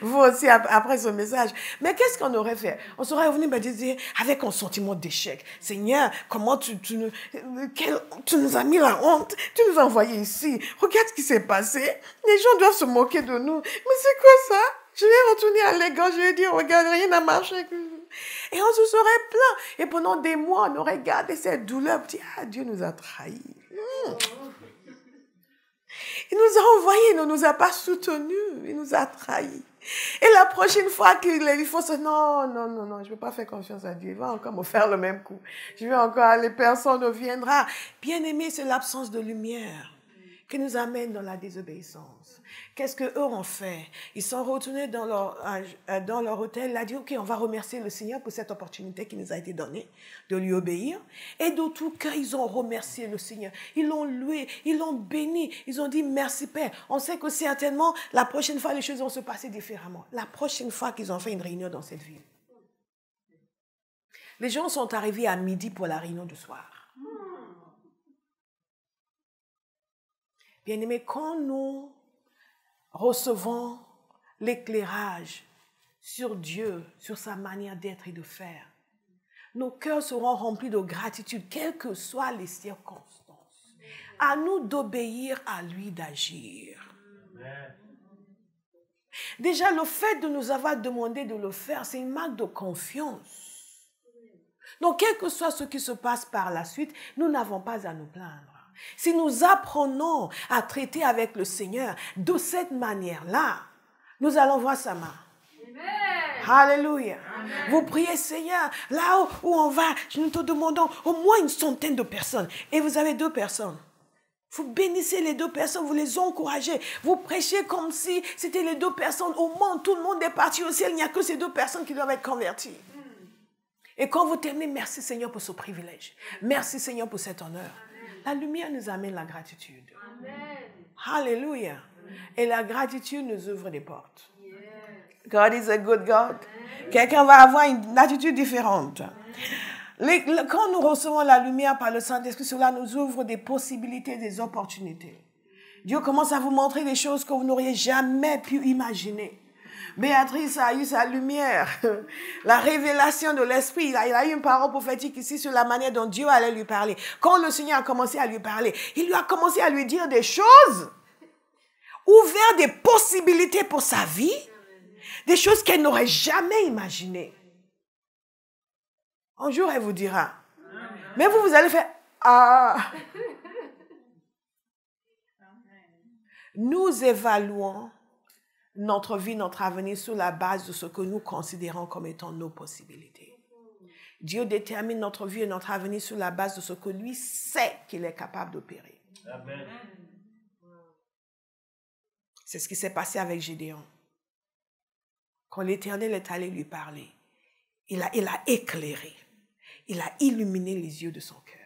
Vous aussi, après ce message. Mais qu'est-ce qu'on aurait fait? On serait venu me dire, avec un sentiment d'échec. Seigneur, comment tu nous as mis la honte? Tu nous as envoyés ici. Regarde ce qui s'est passé. Les gens doivent se moquer de nous. Mais c'est quoi ça? Je vais retourner à l'école, je vais dire, regarde, rien n'a marché. Et on se serait plaint. Et pendant des mois, on aurait gardé cette douleur. On dit, Dieu nous a trahis. Il nous a envoyés, il ne nous a pas soutenus. Il nous a trahis. Et la prochaine fois qu'il faut se dire, non, je ne vais pas faire confiance à Dieu. Il va encore me faire le même coup. Je vais encore aller, personne ne viendra. Bien-aimé, c'est l'absence de lumière qui nous amène dans la désobéissance. Qu'est-ce qu'eux ont fait? Ils sont retournés dans leur hôtel. Il a dit, OK, on va remercier le Seigneur pour cette opportunité qui nous a été donnée de lui obéir. Et de tout cœur, ils ont remercié le Seigneur. Ils l'ont loué, ils l'ont béni. Ils ont dit, merci Père. On sait que certainement, la prochaine fois, les choses vont se passer différemment. La prochaine fois qu'ils ont fait une réunion dans cette ville. Les gens sont arrivés à midi pour la réunion du soir. Bien-aimés, quand nous recevons l'éclairage sur Dieu, sur sa manière d'être et de faire, nos cœurs seront remplis de gratitude, quelles que soient les circonstances. À nous d'obéir à lui, d'agir. Déjà, le fait de nous avoir demandé de le faire, c'est une marque de confiance. Donc, quel que soit ce qui se passe par la suite, nous n'avons pas à nous plaindre. Si nous apprenons à traiter avec le Seigneur de cette manière-là, nous allons voir sa main. Alléluia. Vous priez, Seigneur, là où on va, nous te demandons au moins une centaine de personnes. Et vous avez 2 personnes. Vous bénissez les 2 personnes, vous les encouragez. Vous prêchez comme si c'était les 2 personnes. Au monde, tout le monde est parti au ciel. Il n'y a que ces 2 personnes qui doivent être converties. Et quand vous terminez, merci Seigneur pour ce privilège. Merci Seigneur pour cet honneur. La lumière nous amène la gratitude. Alléluia. Et la gratitude nous ouvre des portes. God is a good God. Quelqu'un va avoir une attitude différente. Quand nous recevons la lumière par le Saint-Esprit, cela nous ouvre des possibilités, des opportunités. Dieu commence à vous montrer des choses que vous n'auriez jamais pu imaginer. Béatrice a eu sa lumière, la révélation de l'Esprit. Il a eu une parole prophétique ici sur la manière dont Dieu allait lui parler. Quand le Seigneur a commencé à lui parler, il lui a commencé à lui dire des choses, ouvert des possibilités pour sa vie, des choses qu'elle n'aurait jamais imaginées. Un jour, elle vous dira. Mais vous allez faire « Ah !» Nous évaluons notre vie, notre avenir sur la base de ce que nous considérons comme étant nos possibilités. Dieu détermine notre vie et notre avenir sur la base de ce que lui sait qu'il est capable d'opérer. Amen. C'est ce qui s'est passé avec Gédéon. Quand l'Éternel est allé lui parler, il a éclairé, il a illuminé les yeux de son cœur.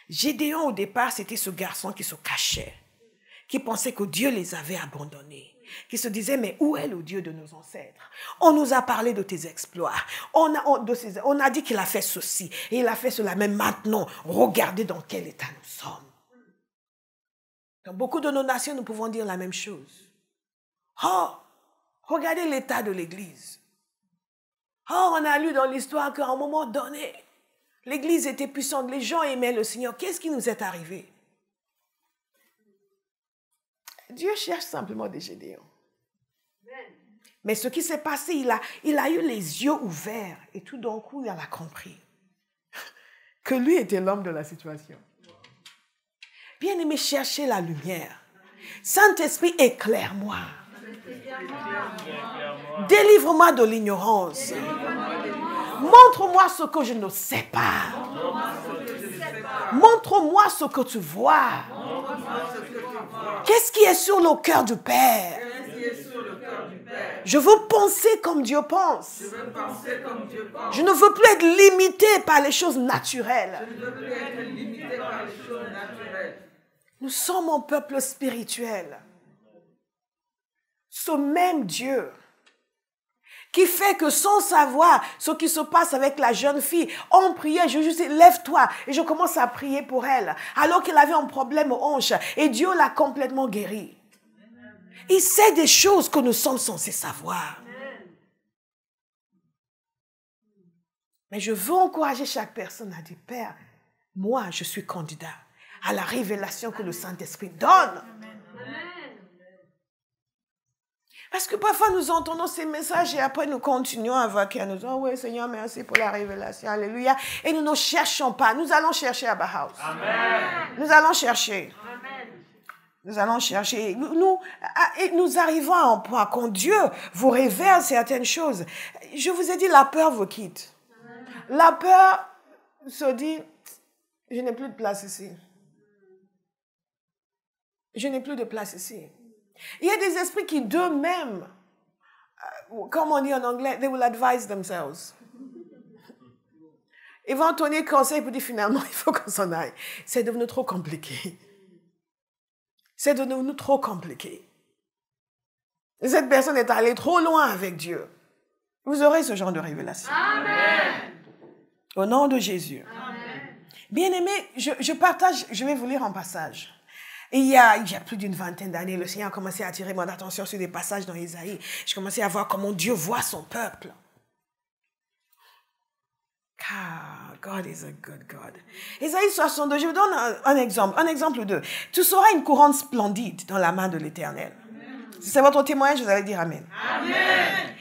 Gédéon, au départ, c'était ce garçon qui se cachait, qui pensait que Dieu les avait abandonnés, qui se disait, mais où est le Dieu de nos ancêtres? On nous a parlé de tes exploits, on a dit qu'il a fait ceci, et il a fait cela, mais maintenant, regardez dans quel état nous sommes. Dans beaucoup de nos nations, nous pouvons dire la même chose. Oh, regardez l'état de l'Église. Oh, on a lu dans l'histoire qu'à un moment donné, l'Église était puissante, les gens aimaient le Seigneur. Qu'est-ce qui nous est arrivé? Dieu cherche simplement des Gédéons. Mais ce qui s'est passé, il a eu les yeux ouverts et tout d'un coup, il a compris que lui était l'homme de la situation. Bien-aimé, cherchez la lumière. Saint-Esprit, éclaire-moi. Délivre-moi de l'ignorance. Montre-moi ce que je ne sais pas. Montre-moi ce que tu vois. Qu'est-ce qui est sur le cœur du Père? Je veux penser comme Dieu pense. Je ne veux plus être limité par les choses naturelles. Nous sommes un peuple spirituel. Ce même Dieu qui fait que sans savoir ce qui se passe avec la jeune fille, on priait, je juste dis, lève-toi, et je commence à prier pour elle, alors qu'elle avait un problème aux hanches, et Dieu l'a complètement guérie. Il sait des choses que nous sommes censés savoir. Mais je veux encourager chaque personne à dire, Père, moi, je suis candidat à la révélation que le Saint-Esprit donne. Parce que parfois nous entendons ces messages et après nous continuons à vaquer. Nous disons, oui Seigneur, merci pour la révélation, alléluia. Et nous ne cherchons pas, nous allons chercher à Bauhaus. Amen. Nous allons chercher. Amen. Nous allons chercher. Nous arrivons à un point quand Dieu vous révèle certaines choses. Je vous ai dit, la peur vous quitte. Amen. La peur se dit, je n'ai plus de place ici. Je n'ai plus de place ici. Il y a des esprits qui d'eux-mêmes, comme on dit en anglais, they will advise themselves. Ils vont donner conseil pour dire finalement, il faut qu'on s'en aille. C'est devenu trop compliqué. C'est devenu trop compliqué. Cette personne est allée trop loin avec Dieu. Vous aurez ce genre de révélation. Amen. Au nom de Jésus. Amen. Bien-aimés, je vais vous lire un passage. Et il y a plus d'une vingtaine d'années, le Seigneur a commencé à attirer mon attention sur des passages dans Isaïe. Je commençais à voir comment Dieu voit son peuple. Ah, God is a good God. Isaïe 62, je vous donne un exemple. Un exemple ou deux. Tu seras une couronne splendide dans la main de l'Éternel. Si c'est votre témoignage, vous allez dire Amen. Amen.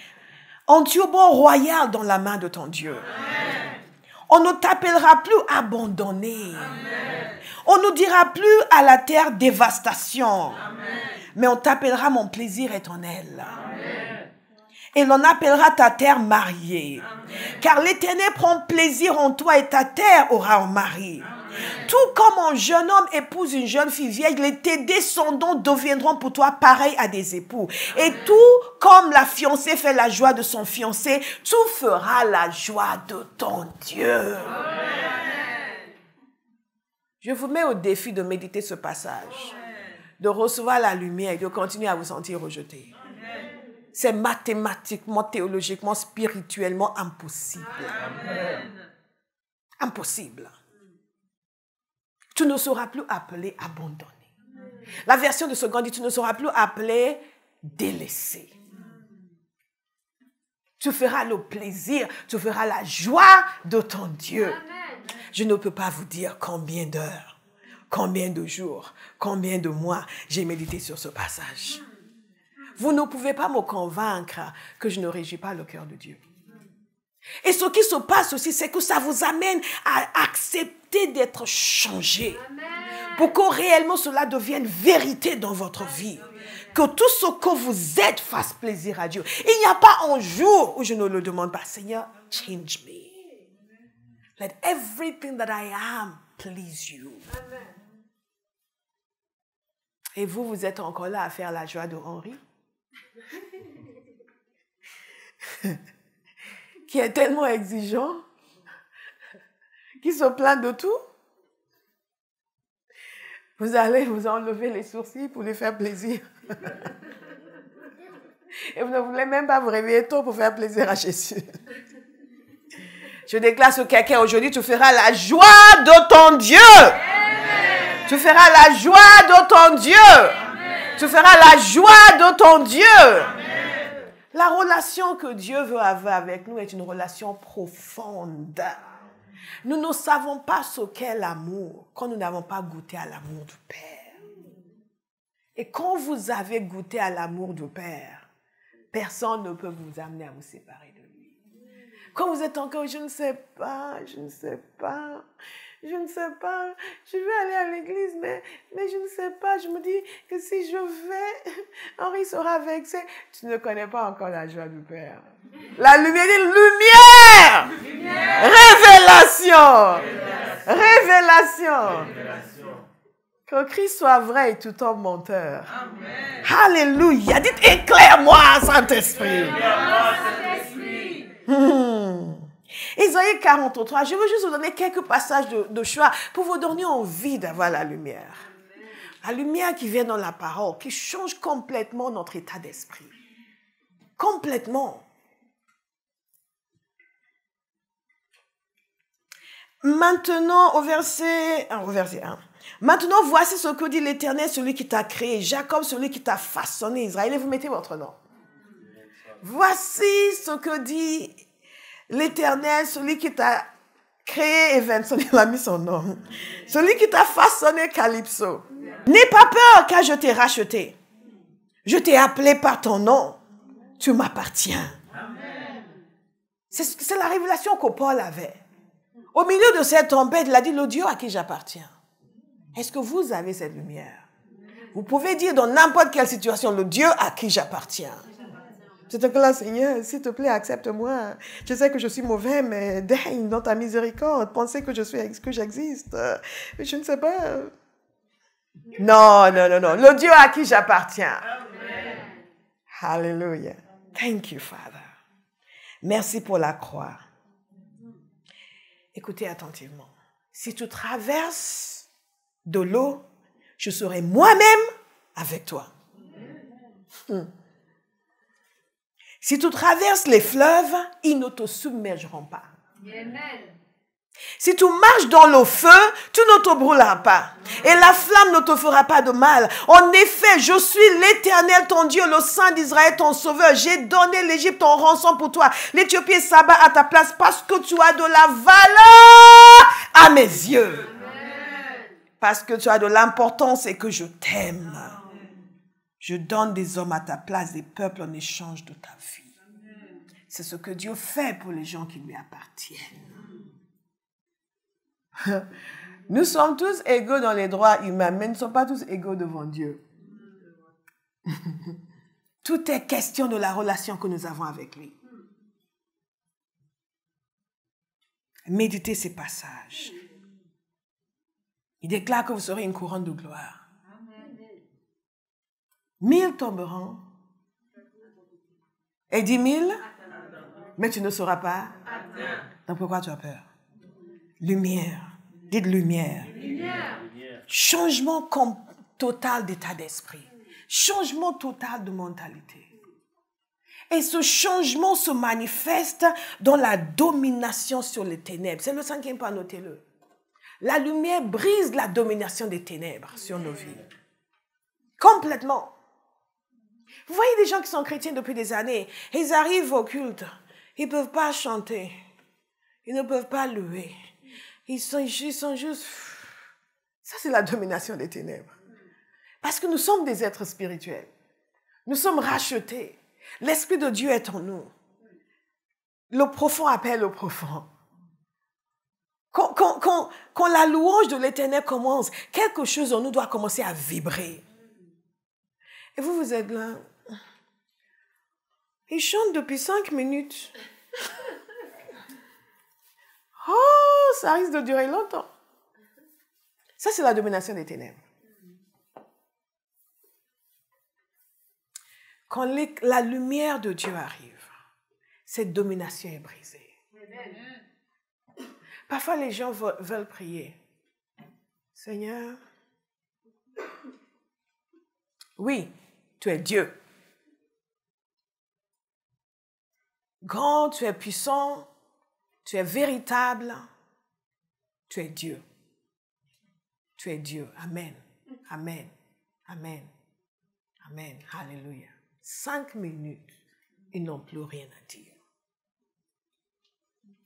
Un turban royal dans la main de ton Dieu. Amen. On ne t'appellera plus abandonné. Amen. On ne dira plus à la terre dévastation. Amen. Mais on t'appellera mon plaisir éternel. Amen. Et l'on appellera ta terre mariée. Amen. Car l'Éternel prend plaisir en toi et ta terre aura un mari. Amen. Tout comme un jeune homme épouse une jeune fille vieille, tes descendants deviendront pour toi pareils à des époux. Et tout comme la fiancée fait la joie de son fiancé, tu feras la joie de ton Dieu. Amen. Je vous mets au défi de méditer ce passage, de recevoir la lumière et de continuer à vous sentir rejeté. C'est mathématiquement, théologiquement, spirituellement impossible. Amen. Impossible. Tu ne seras plus appelé abandonné. La version de Second dit, tu ne seras plus appelé délaissé. Tu feras le plaisir, tu feras la joie de ton Dieu. Amen. Je ne peux pas vous dire combien d'heures, combien de jours, combien de mois j'ai médité sur ce passage. Vous ne pouvez pas me convaincre que je ne réjouis pas le cœur de Dieu. Et ce qui se passe aussi, c'est que ça vous amène à accepter d'être changé. Amen. Pour que réellement cela devienne vérité dans votre vie. Que tout ce que vous êtes fasse plaisir à Dieu. Il n'y a pas un jour où je ne le demande pas. Seigneur, change me. Let everything that I am please you. Amen. Et vous, vous êtes encore là à faire la joie de Henri? Qui est tellement exigeant, qui se plaint de tout. Vous allez vous enlever les sourcils pour lui faire plaisir. Et vous ne voulez même pas vous réveiller tôt pour faire plaisir à Jésus. Je déclare sur quelqu'un aujourd'hui, tu feras la joie de ton Dieu. Amen. Tu feras la joie de ton Dieu. Amen. Tu feras la joie de ton Dieu. Amen. La relation que Dieu veut avoir avec nous est une relation profonde. Nous ne savons pas ce qu'est l'amour quand nous n'avons pas goûté à l'amour du Père. Et quand vous avez goûté à l'amour du Père, personne ne peut vous amener à vous séparer de lui. Quand vous êtes encore, je ne sais pas, je ne sais pas, je veux aller à l'église, mais je ne sais pas, je me dis que si je vais, Henri sera vexé. Tu ne connais pas encore la joie du Père. La lumière dit lumière, révélation, révélation. Que Christ soit vrai et tout homme menteur. Amen. Alléluia. Dites éclaire-moi, Saint-Esprit. Isaïe 43, je veux juste vous donner quelques passages de choix pour vous donner envie d'avoir la lumière. La lumière qui vient dans la parole, qui change complètement notre état d'esprit. Complètement. Maintenant, au verset 1. Maintenant, voici ce que dit l'Éternel, celui qui t'a créé, Jacob, celui qui t'a façonné, Israël, et vous mettez votre nom. Voici ce que dit l'Éternel, celui qui t'a créé, Evanson, il a mis son nom. Celui qui t'a façonné, Calypso. N'aie pas peur, car je t'ai racheté. Je t'ai appelé par ton nom. Tu m'appartiens. C'est la révélation que Paul avait. Au milieu de cette tempête, il a dit, le Dieu à qui j'appartiens. Est-ce que vous avez cette lumière? Vous pouvez dire dans n'importe quelle situation, le Dieu à qui j'appartiens. C'est que là, Seigneur, s'il te plaît, accepte-moi. Je sais que je suis mauvais, mais daigne dans ta miséricorde. Pensez que j'existe. Je ne sais pas. Non. Le Dieu à qui j'appartiens. Hallelujah. Thank you, Father. Merci pour la croix. Écoutez attentivement. Si tu traverses de l'eau, je serai moi-même avec toi. Si tu traverses les fleuves, ils ne te submergeront pas. Amen. Si tu marches dans le feu, tu ne te brûleras pas. Et la flamme ne te fera pas de mal. En effet, je suis l'Éternel, ton Dieu, le Saint d'Israël, ton Sauveur. J'ai donné l'Égypte en rançon pour toi. L'Éthiopie et Saba à ta place parce que tu as de la valeur à mes yeux. Parce que tu as de l'importance et que je t'aime. Je donne des hommes à ta place, des peuples en échange de ta vie. C'est ce que Dieu fait pour les gens qui lui appartiennent. Nous sommes tous égaux dans les droits humains, mais nous ne sommes pas tous égaux devant Dieu. Tout est question de la relation que nous avons avec lui. Méditez ces passages. Il déclare que vous serez une couronne de gloire. 1000 tomberont et 10 000, mais tu ne sauras pas. Donc pourquoi tu as peur? Lumière. Dites lumière. Changement total d'état d'esprit. Changement total de mentalité. Et ce changement se manifeste dans la domination sur les ténèbres. C'est le 5e point, notez-le. La lumière brise la domination des ténèbres sur nos vies. Complètement. Vous voyez des gens qui sont chrétiens depuis des années. Ils arrivent au culte. Ils ne peuvent pas chanter. Ils ne peuvent pas louer. Ils sont juste... Ça, c'est la domination des ténèbres. Parce que nous sommes des êtres spirituels. Nous sommes rachetés. L'Esprit de Dieu est en nous. Le profond appelle au profond. Quand la louange de l'Éternel commence, quelque chose en nous doit commencer à vibrer. Et vous êtes là. Ils chantent depuis 5 minutes. Oh, ça risque de durer longtemps. Ça, c'est la domination des ténèbres. Quand la lumière de Dieu arrive, cette domination est brisée. Parfois, les gens veulent prier. Seigneur, oui, tu es Dieu. Grand, tu es puissant, tu es véritable, tu es Dieu. Tu es Dieu. Amen. Amen. Amen. Amen. Alléluia. 5 minutes, ils n'ont plus rien à dire.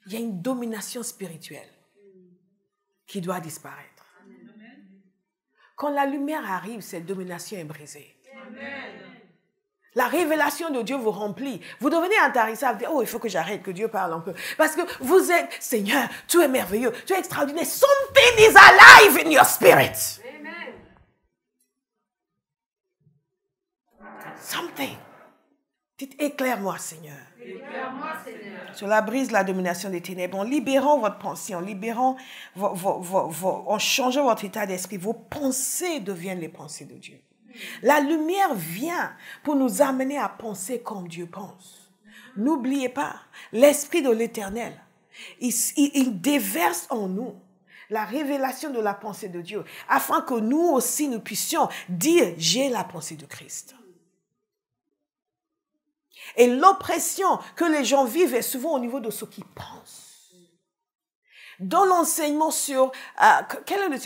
Il y a une domination spirituelle qui doit disparaître. Quand la lumière arrive, cette domination est brisée. La révélation de Dieu vous remplit. Vous devenez intarissable. Oh, il faut que j'arrête, que Dieu parle un peu. Parce que vous êtes, Seigneur, tu es merveilleux, tu es extraordinaire. Something is alive in your spirit. Amen. Something. Dites, éclaire-moi, Seigneur. Éclaire-moi, Seigneur. Cela brise la domination des ténèbres. En libérant votre pensée, en changeant votre état d'esprit, vos pensées deviennent les pensées de Dieu. La lumière vient pour nous amener à penser comme Dieu pense. N'oubliez pas, l'Esprit de l'Éternel, il déverse en nous la révélation de la pensée de Dieu, afin que nous aussi, nous puissions dire, j'ai la pensée de Christ. Et l'oppression que les gens vivent est souvent au niveau de ce qu'ils pensent. Dans l'enseignement sur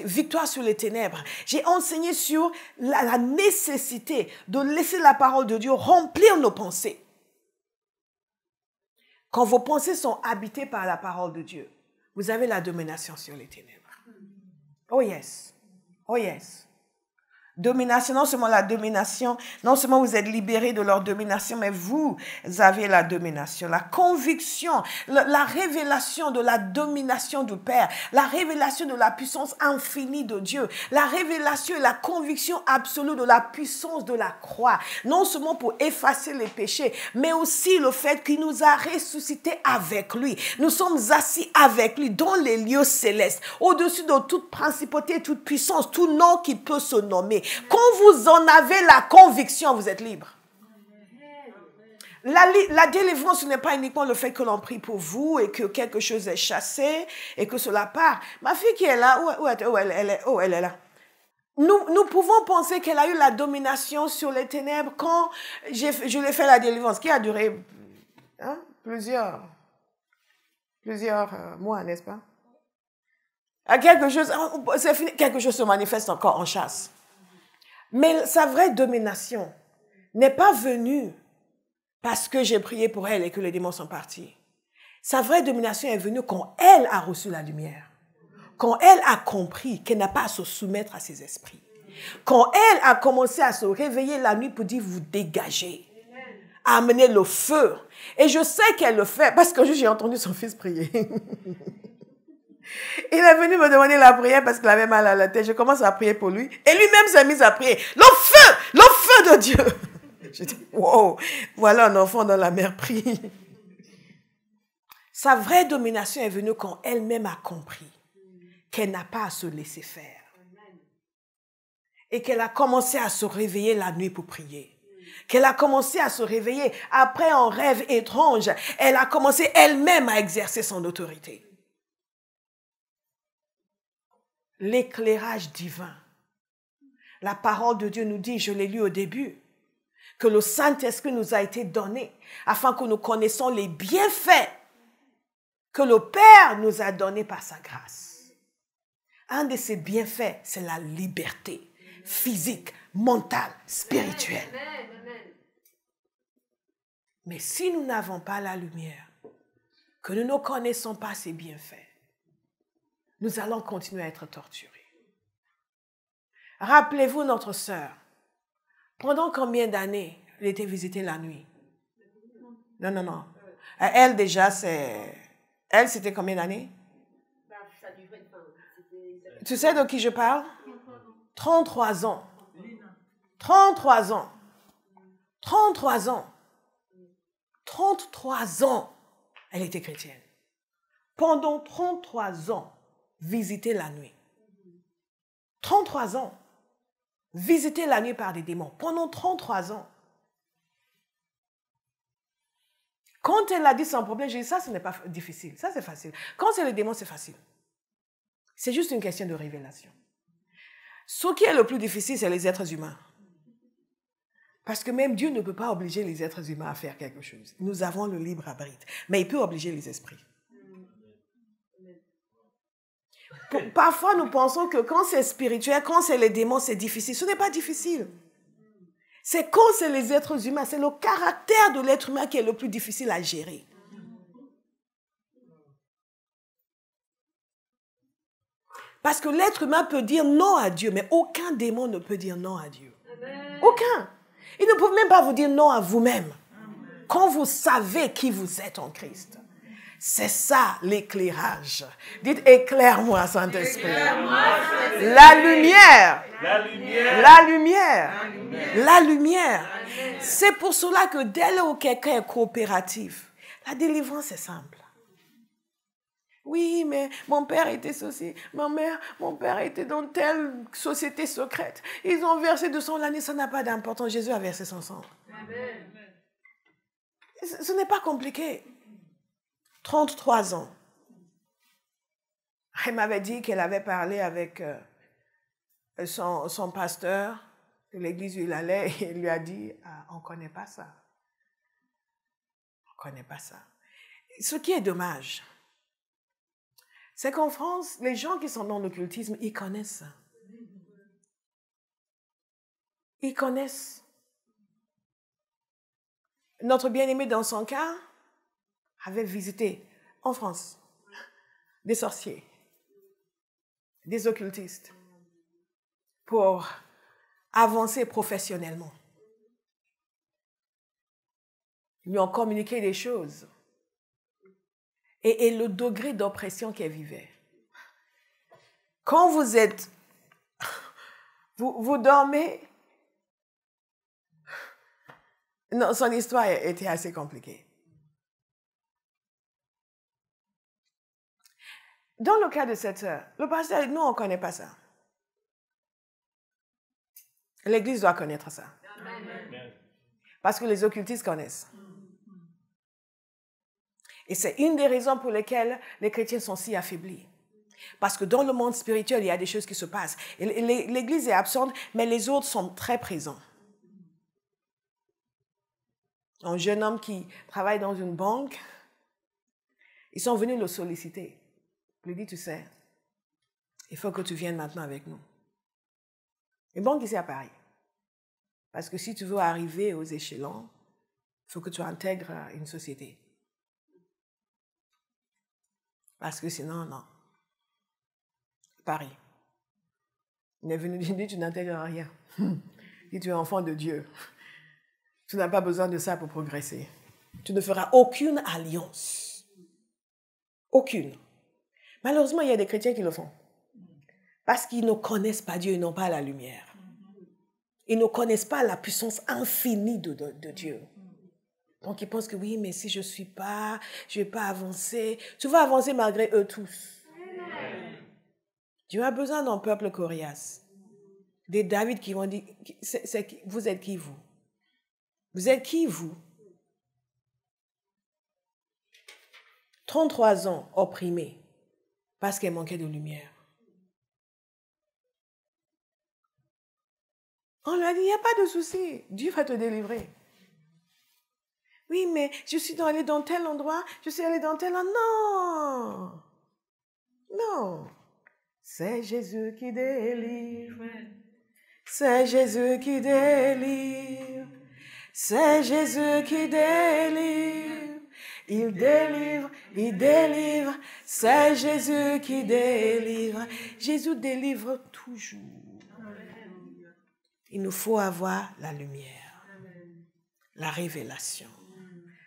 Victoire sur les ténèbres, j'ai enseigné sur la nécessité de laisser la parole de Dieu remplir nos pensées. Quand vos pensées sont habitées par la parole de Dieu, vous avez la domination sur les ténèbres. Oh yes. Oh yes. Domination, non seulement la domination, non seulement vous êtes libérés de leur domination, mais vous avez la domination, la conviction, la révélation de la domination du Père, la révélation de la puissance infinie de Dieu, la révélation et la conviction absolue de la puissance de la croix, non seulement pour effacer les péchés, mais aussi le fait qu'il nous a ressuscités avec lui. Nous sommes assis avec lui dans les lieux célestes, au-dessus de toute principauté, toute puissance, tout nom qui peut se nommer. Quand vous en avez la conviction, vous êtes libre. La délivrance, ce n'est pas uniquement le fait que l'on prie pour vous et que quelque chose est chassé et que cela part. Ma fille qui est là, elle est là. Nous pouvons penser qu'elle a eu la domination sur les ténèbres quand je l'ai fait la délivrance, qui a duré plusieurs mois, n'est-ce pas? C'est fini, quelque chose se manifeste encore en chasse. Mais sa vraie domination n'est pas venue parce que j'ai prié pour elle et que les démons sont partis. Sa vraie domination est venue quand elle a reçu la lumière. Quand elle a compris qu'elle n'a pas à se soumettre à ses esprits. Quand elle a commencé à se réveiller la nuit pour dire vous dégagez. Amener le feu. Et je sais qu'elle le fait parce que j'ai entendu son fils prier. Il est venu me demander la prière parce qu'il avait mal à la tête. Je commence à prier pour lui. Et lui-même s'est mis à prier. Le feu de Dieu. Je dis, wow, voilà un enfant dont la mère prie. Sa vraie domination est venue quand elle-même a compris qu'elle n'a pas à se laisser faire. Et qu'elle a commencé à se réveiller la nuit pour prier. Qu'elle a commencé à se réveiller après un rêve étrange. Elle a commencé elle-même à exercer son autorité. L'éclairage divin. La parole de Dieu nous dit, je l'ai lu au début, que le Saint-Esprit nous a été donné afin que nous connaissions les bienfaits que le Père nous a donnés par sa grâce. Un de ces bienfaits, c'est la liberté physique, mentale, spirituelle. Mais si nous n'avons pas la lumière, que nous ne connaissons pas ces bienfaits, nous allons continuer à être torturés. Rappelez-vous notre sœur. Pendant combien d'années elle était visitée la nuit? Non. Elle déjà, elle, c'était combien d'années? Tu sais de qui je parle? 33 ans. 33 ans. 33 ans. 33 ans, elle était chrétienne. Pendant 33 ans, visiter la nuit. 33 ans. Visiter la nuit par des démons. Pendant 33 ans. Quand elle a dit son problème, j'ai dit ça, ce n'est pas difficile. Ça, c'est facile. Quand c'est les démons, c'est facile. C'est juste une question de révélation. Ce qui est le plus difficile, c'est les êtres humains. Parce que même Dieu ne peut pas obliger les êtres humains à faire quelque chose. Nous avons le libre arbitre. Mais il peut obliger les esprits. Parfois, nous pensons que quand c'est spirituel, quand c'est les démons, c'est difficile. Ce n'est pas difficile. C'est quand c'est les êtres humains, c'est le caractère de l'être humain qui est le plus difficile à gérer. Parce que l'être humain peut dire non à Dieu, mais aucun démon ne peut dire non à Dieu. Aucun. Ils ne peuvent même pas vous dire non à vous-même. Quand vous savez qui vous êtes en Christ. C'est ça l'éclairage. Dites éclaire-moi, Saint-Esprit. La lumière. La lumière. La lumière. La lumière. La lumière. C'est pour cela que dès lors où quelqu'un est coopératif, la délivrance est simple. Oui, mais mon père était ceci, mon père était dans telle société secrète. Ils ont versé de son l'année, ça n'a pas d'importance. Jésus a versé son sang. Amen. Ce n'est pas compliqué. 33 ans. Elle m'avait dit qu'elle avait parlé avec son pasteur de l'église où il allait et il lui a dit, on ne connaît pas ça. On ne connaît pas ça. Ce qui est dommage, c'est qu'en France, les gens qui sont dans l'occultisme, ils connaissent ça. Ils connaissent. Notre bien-aimé, dans son cas, avait visité en France des sorciers, des occultistes, pour avancer professionnellement. Ils lui ont communiqué des choses. Et le degré d'oppression qu'elle vivait. Quand vous êtes... Vous dormez... Non, son histoire était assez compliquée. Dans le cas de cette sœur, le pasteur dit, nous, on ne connaît pas ça. L'Église doit connaître ça. Amen. Parce que les occultistes connaissent. Et c'est une des raisons pour lesquelles les chrétiens sont si affaiblis. Parce que dans le monde spirituel, il y a des choses qui se passent. Et l'Église est absente, mais les autres sont très présents. Un jeune homme qui travaille dans une banque, ils sont venus le solliciter. Il lui dit, tu sais, Il faut que tu viennes maintenant avec nous. Et bon, ici à Paris. Parce que si tu veux arriver aux échelons, il faut que tu intègres une société. Parce que sinon, non. Paris. Il est venu dire, tu n'intègres rien. Si tu es enfant de Dieu, tu n'as pas besoin de ça pour progresser. Tu ne feras aucune alliance. Aucune. Malheureusement, il y a des chrétiens qui le font. Parce qu'ils ne connaissent pas Dieu, ils n'ont pas la lumière. Ils ne connaissent pas la puissance infinie de Dieu. Donc, ils pensent que oui, mais si je ne suis pas, je ne vais pas avancer. Tu vas avancer malgré eux tous. Dieu a besoin d'un peuple coriace. Des David qui vont dire, vous êtes qui vous? Vous êtes qui vous? 33 ans opprimés parce qu'elle manquait de lumière. On lui a dit, il n'y a pas de souci, Dieu va te délivrer. Oui, mais je suis allée dans tel endroit, je suis allée dans tel endroit. Non, non. C'est Jésus qui délivre. C'est Jésus qui délivre. C'est Jésus qui délivre. Il délivre, il délivre. C'est Jésus qui délivre. Jésus délivre toujours. Il nous faut avoir la lumière, la révélation,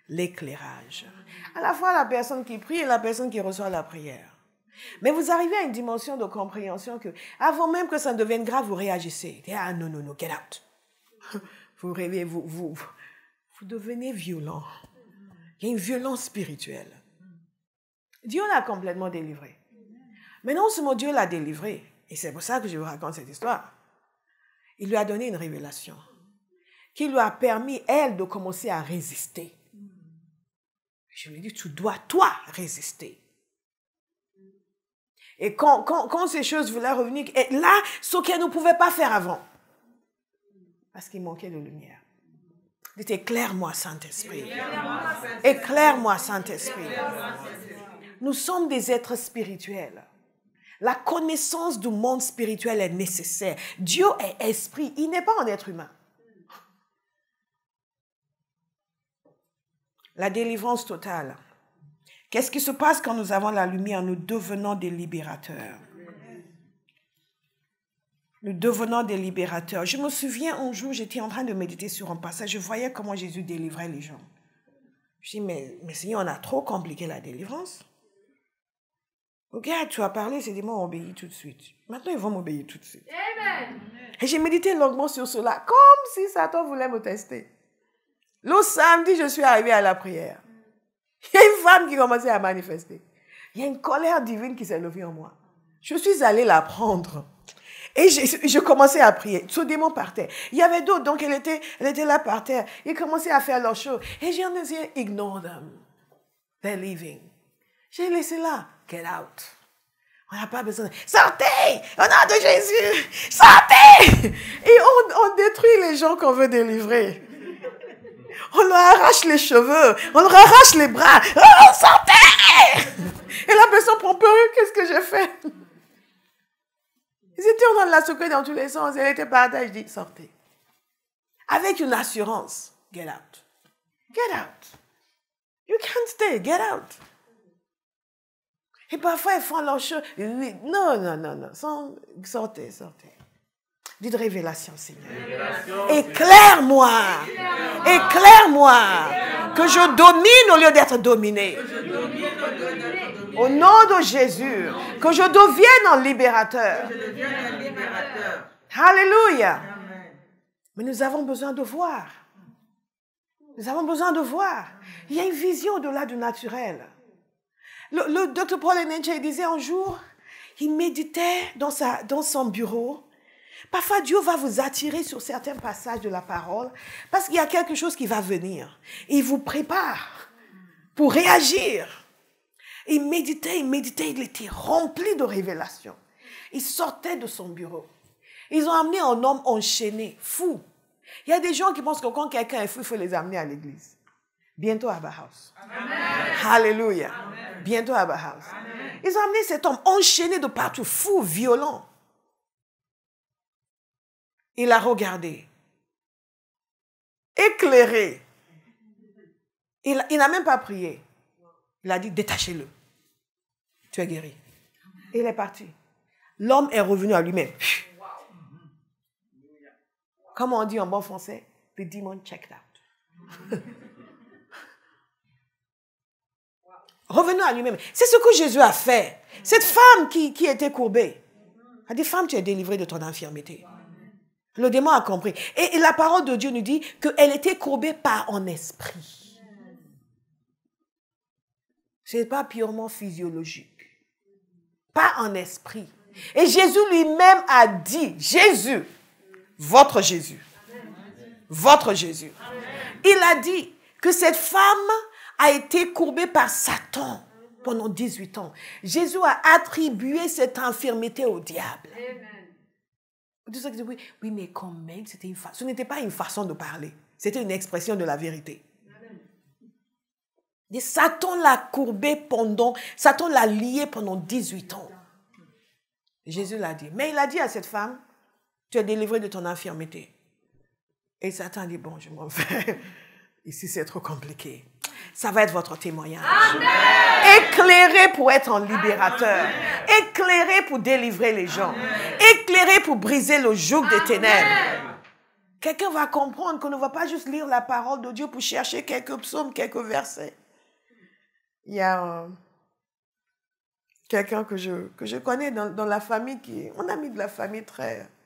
l'éclairage. À la fois la personne qui prie et la personne qui reçoit la prière. Mais vous arrivez à une dimension de compréhension que, avant même que ça ne devienne grave, vous réagissez. Ah non, non, non, get out. Vous rêvez, vous devenez violent. Il y a une violence spirituelle. Dieu l'a complètement délivré. Mais non seulement Dieu l'a délivré, et c'est pour ça que je vous raconte cette histoire, il lui a donné une révélation qui lui a permis, elle, de commencer à résister. Je lui ai dit, tu dois, toi, résister. Et quand ces choses voulaient revenir, et là, ce qu'elle ne pouvait pas faire avant, parce qu'il manquait de lumière. Dites, éclaire-moi, Saint-Esprit. Éclaire-moi, Saint-Esprit. Nous sommes des êtres spirituels. La connaissance du monde spirituel est nécessaire. Dieu est esprit, il n'est pas un être humain. La délivrance totale. Qu'est-ce qui se passe quand nous avons la lumière? Nous devenons des libérateurs. Nous devenons des libérateurs. Je me souviens un jour, j'étais en train de méditer sur un passage, je voyais comment Jésus délivrait les gens. Je dis, mais Seigneur, on a trop compliqué la délivrance. Regarde, tu as parlé, c'est des mots obéis tout de suite. Maintenant, ils vont m'obéir tout de suite. Amen. Et j'ai médité longuement sur cela, comme si Satan voulait me tester. Le samedi, je suis arrivée à la prière. Il y a une femme qui commençait à manifester. Il y a une colère divine qui s'est levée en moi. Je suis allée la prendre. Et je commençais à prier. Ce démon partait. Il y avait d'autres, donc elle était là par terre. Ils commençaient à faire leur show. Et j'ai dit, ignore them. They're leaving. J'ai laissé là. Get out. On n'a pas besoin. Sortez! Au nom de Jésus! Sortez! Et on détruit les gens qu'on veut délivrer. On leur arrache les cheveux. On leur arrache les bras. Oh, sortez! Et la personne prend peur. Qu'est-ce que j'ai fait? Ils étaient en train de la secouer dans tous les sens. Elle était par terre. Je dis, sortez. Avec une assurance. Get out. Get out. You can't stay. Get out. Et parfois, ils font leur chose. Non. Sortez. Dites révélation, Seigneur. Éclaire-moi. Éclaire-moi. Que je domine au lieu d'être dominé. Au nom de Jésus. Que je devienne un libérateur. Alléluia. Mais nous avons besoin de voir. Nous avons besoin de voir. Il y a une vision au-delà du naturel. Le Dr. Paul Enenche disait un jour, il méditait dans son bureau. Parfois, Dieu va vous attirer sur certains passages de la parole parce qu'il y a quelque chose qui va venir. Il vous prépare pour réagir. Il méditait, il était rempli de révélations. Il sortait de son bureau. Ils ont amené un homme enchaîné, fou. Il y a des gens qui pensent que quand quelqu'un est fou, il faut les amener à l'église. Bientôt à Bauhaus. Amen. Alléluia. Amen. Bientôt à Bauhaus. Ils ont amené cet homme enchaîné de partout, fou, violent. Il a regardé. Éclairé. Il n'a même pas prié. Il a dit, détachez-le. Tu es guéri. Et il est parti. L'homme est revenu à lui-même. Comme on dit en bon français, the demon checked out. Revenu à lui-même. C'est ce que Jésus a fait. Cette femme qui était courbée a dit, femme, tu es délivrée de ton infirmité. Le démon a compris. Et la parole de Dieu nous dit qu'elle était courbée par en esprit. Ce n'est pas purement physiologique. Pas en esprit. Et Jésus lui-même a dit, Jésus, votre Jésus, votre Jésus. Il a dit que cette femme a été courbée par Satan pendant 18 ans. Jésus a attribué cette infirmité au diable. Oui, mais quand même, ce n'était pas une façon de parler. C'était une expression de la vérité. Et Satan l'a courbé Satan l'a lié pendant 18 ans. Jésus l'a dit. Mais il a dit à cette femme, tu es délivrée de ton infirmité. Et Satan dit, bon, je m'en vais. Ici, c'est trop compliqué. Ça va être votre témoignage. Amen. Éclairé pour être un libérateur. Amen. Éclairé pour délivrer les gens. Amen. Éclairé pour briser le joug des ténèbres. Quelqu'un va comprendre qu'on ne va pas juste lire la parole de Dieu pour chercher quelques psaumes, quelques versets. Il y a quelqu'un que je connais dans la famille, un ami de la famille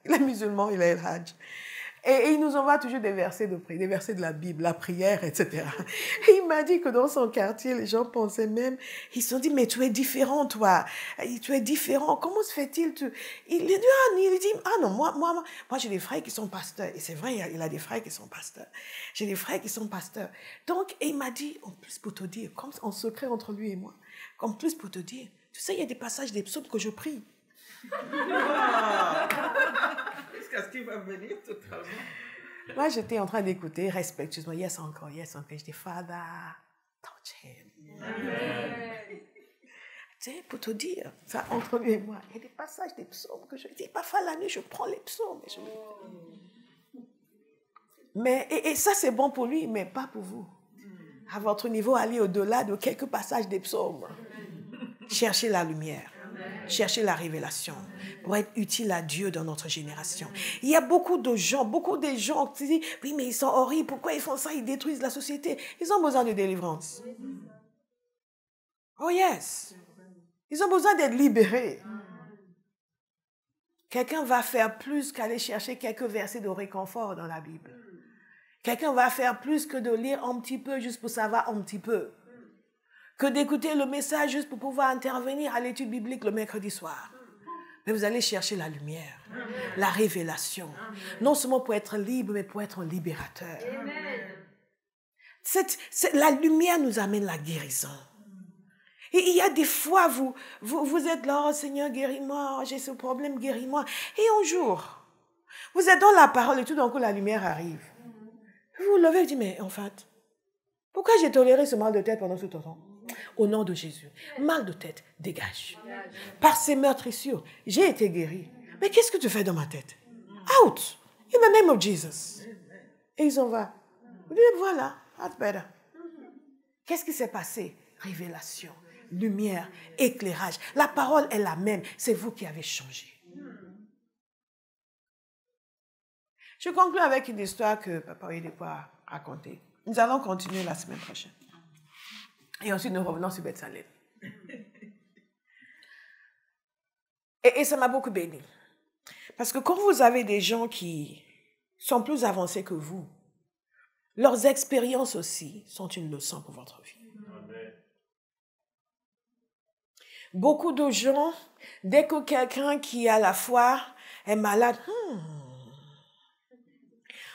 il est musulman, il est El Hadj. Et il nous envoie toujours des versets de prière, des versets de la Bible, la prière, etc. Et il m'a dit que dans son quartier, les gens pensaient même, ils se sont dit, mais tu es différent, toi. Tu es différent. Comment se fait-il? Il dit, non, moi, j'ai des frères qui sont pasteurs. Et c'est vrai, il a des frères qui sont pasteurs. J'ai des frères qui sont pasteurs. Donc, et il m'a dit, en plus pour te dire, comme en secret entre lui et moi, en plus pour te dire, tu sais, il y a des passages des psaumes que je prie. Est-ce qu'il va venir totalement? Moi, j'étais en train d'écouter respectueusement. Yes, encore. Je dis, Father, touch him. Tu sais, pour te dire, ça, entre lui et moi, il y a des passages des psaumes que je dis, parfois la nuit, je prends les psaumes. Et ça, c'est bon pour lui, mais pas pour vous. À votre niveau, allez au-delà de quelques passages des psaumes. Cherchez la lumière. Chercher la révélation pour être utile à Dieu dans notre génération. Il y a beaucoup de gens qui disent, oui, mais ils sont horribles, pourquoi ils font ça, ils détruisent la société. Ils ont besoin de délivrance. Oh yes. Ils ont besoin d'être libérés. Quelqu'un va faire plus qu'aller chercher quelques versets de réconfort dans la Bible. Quelqu'un va faire plus que de lire un petit peu juste pour savoir un petit peu. Que d'écouter le message juste pour pouvoir intervenir à l'étude biblique le mercredi soir. Mais vous allez chercher la lumière, la révélation. Non seulement pour être libre, mais pour être un libérateur. La lumière nous amène la guérison. Et il y a des fois, vous êtes là, oh Seigneur, guéris-moi, j'ai ce problème, guéris-moi. Et un jour, vous êtes dans la parole et tout d'un coup, la lumière arrive. Vous vous levez et dites, mais en fait, pourquoi j'ai toléré ce mal de tête pendant tout ce temps? Au nom de Jésus, mal de tête, dégage. Par ces meurtrissures, j'ai été guéri. Mais qu'est-ce que tu fais dans ma tête? Out! In the name of Jesus. Et ils en vont. Voilà, that's better. Qu'est-ce qui s'est passé? Révélation, lumière, éclairage. La parole est la même. C'est vous qui avez changé. Je conclue avec une histoire que Papa Oyedepo a racontée. Nous allons continuer la semaine prochaine. Et ensuite, nous revenons sur Beth-Salem. Et ça m'a beaucoup béni. Parce que quand vous avez des gens qui sont plus avancés que vous, leurs expériences aussi sont une leçon pour votre vie. Amen. Beaucoup de gens, dès que quelqu'un qui a la foi est malade,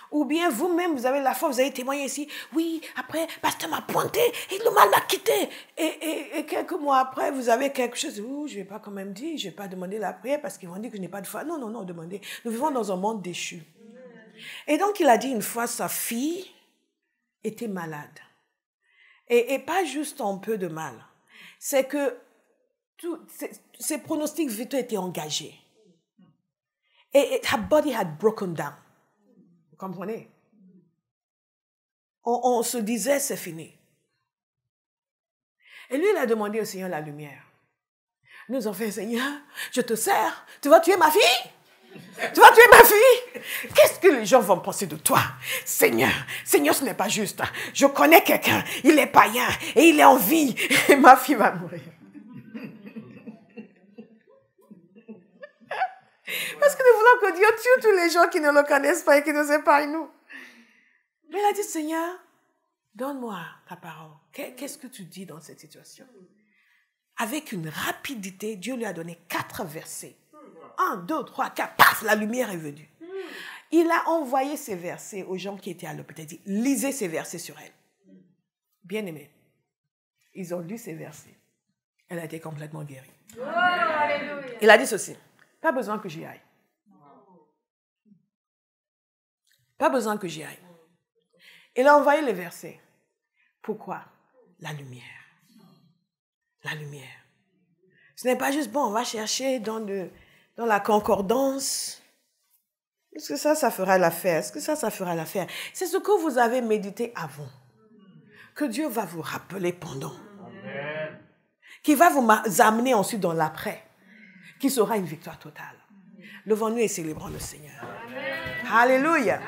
ou bien vous-même, vous avez la foi, vous avez témoigné ici. Oui, après, pasteur m'a pointé et le mal m'a quitté. Et quelques mois après, vous avez quelque chose. Je ne vais pas quand même dire, je ne vais pas demander la prière parce qu'ils vont dire que je n'ai pas de foi. Non, demandez. Nous vivons dans un monde déchu. Et donc, il a dit une fois, sa fille était malade. Et pas juste un peu de mal. c'est que ses pronostics vitaux étaient engagés. Et her body had broken down. Vous comprenez? On se disait, c'est fini. Et lui, il a demandé au Seigneur la lumière. Nous avons fait, Seigneur, je te sers. Tu vas tuer ma fille? Tu vas tuer ma fille? Qu'est-ce que les gens vont penser de toi? Seigneur, Seigneur, ce n'est pas juste. Je connais quelqu'un, il est païen et il est en vie. Et ma fille va mourir. Parce que nous voulons que Dieu tue tous les gens qui ne le connaissent pas et qui nous épargnent nous. Mais il a dit, Seigneur, donne-moi ta parole. Qu'est-ce que tu dis dans cette situation? Avec une rapidité, Dieu lui a donné 4 versets. 1, 2, 3, 4, paf, la lumière est venue. Il a envoyé ces versets aux gens qui étaient à l'hôpital. Il a dit, lisez ces versets sur elle. Bien aimé. Ils ont lu ces versets. Elle a été complètement guérie. Oh, il a dit ceci. Pas besoin que j'y aille. Pas besoin que j'y aille. Il a envoyé les versets. Pourquoi? La lumière. La lumière. Ce n'est pas juste, bon, on va chercher dans la concordance. Est-ce que ça fera l'affaire? Est-ce que ça fera l'affaire? C'est ce que vous avez médité avant. Que Dieu va vous rappeler pendant. Amen. Qui va vous amener ensuite dans l'après. Qui sera une victoire totale. Levons-nous et célébrons le Seigneur. Amen. Alléluia.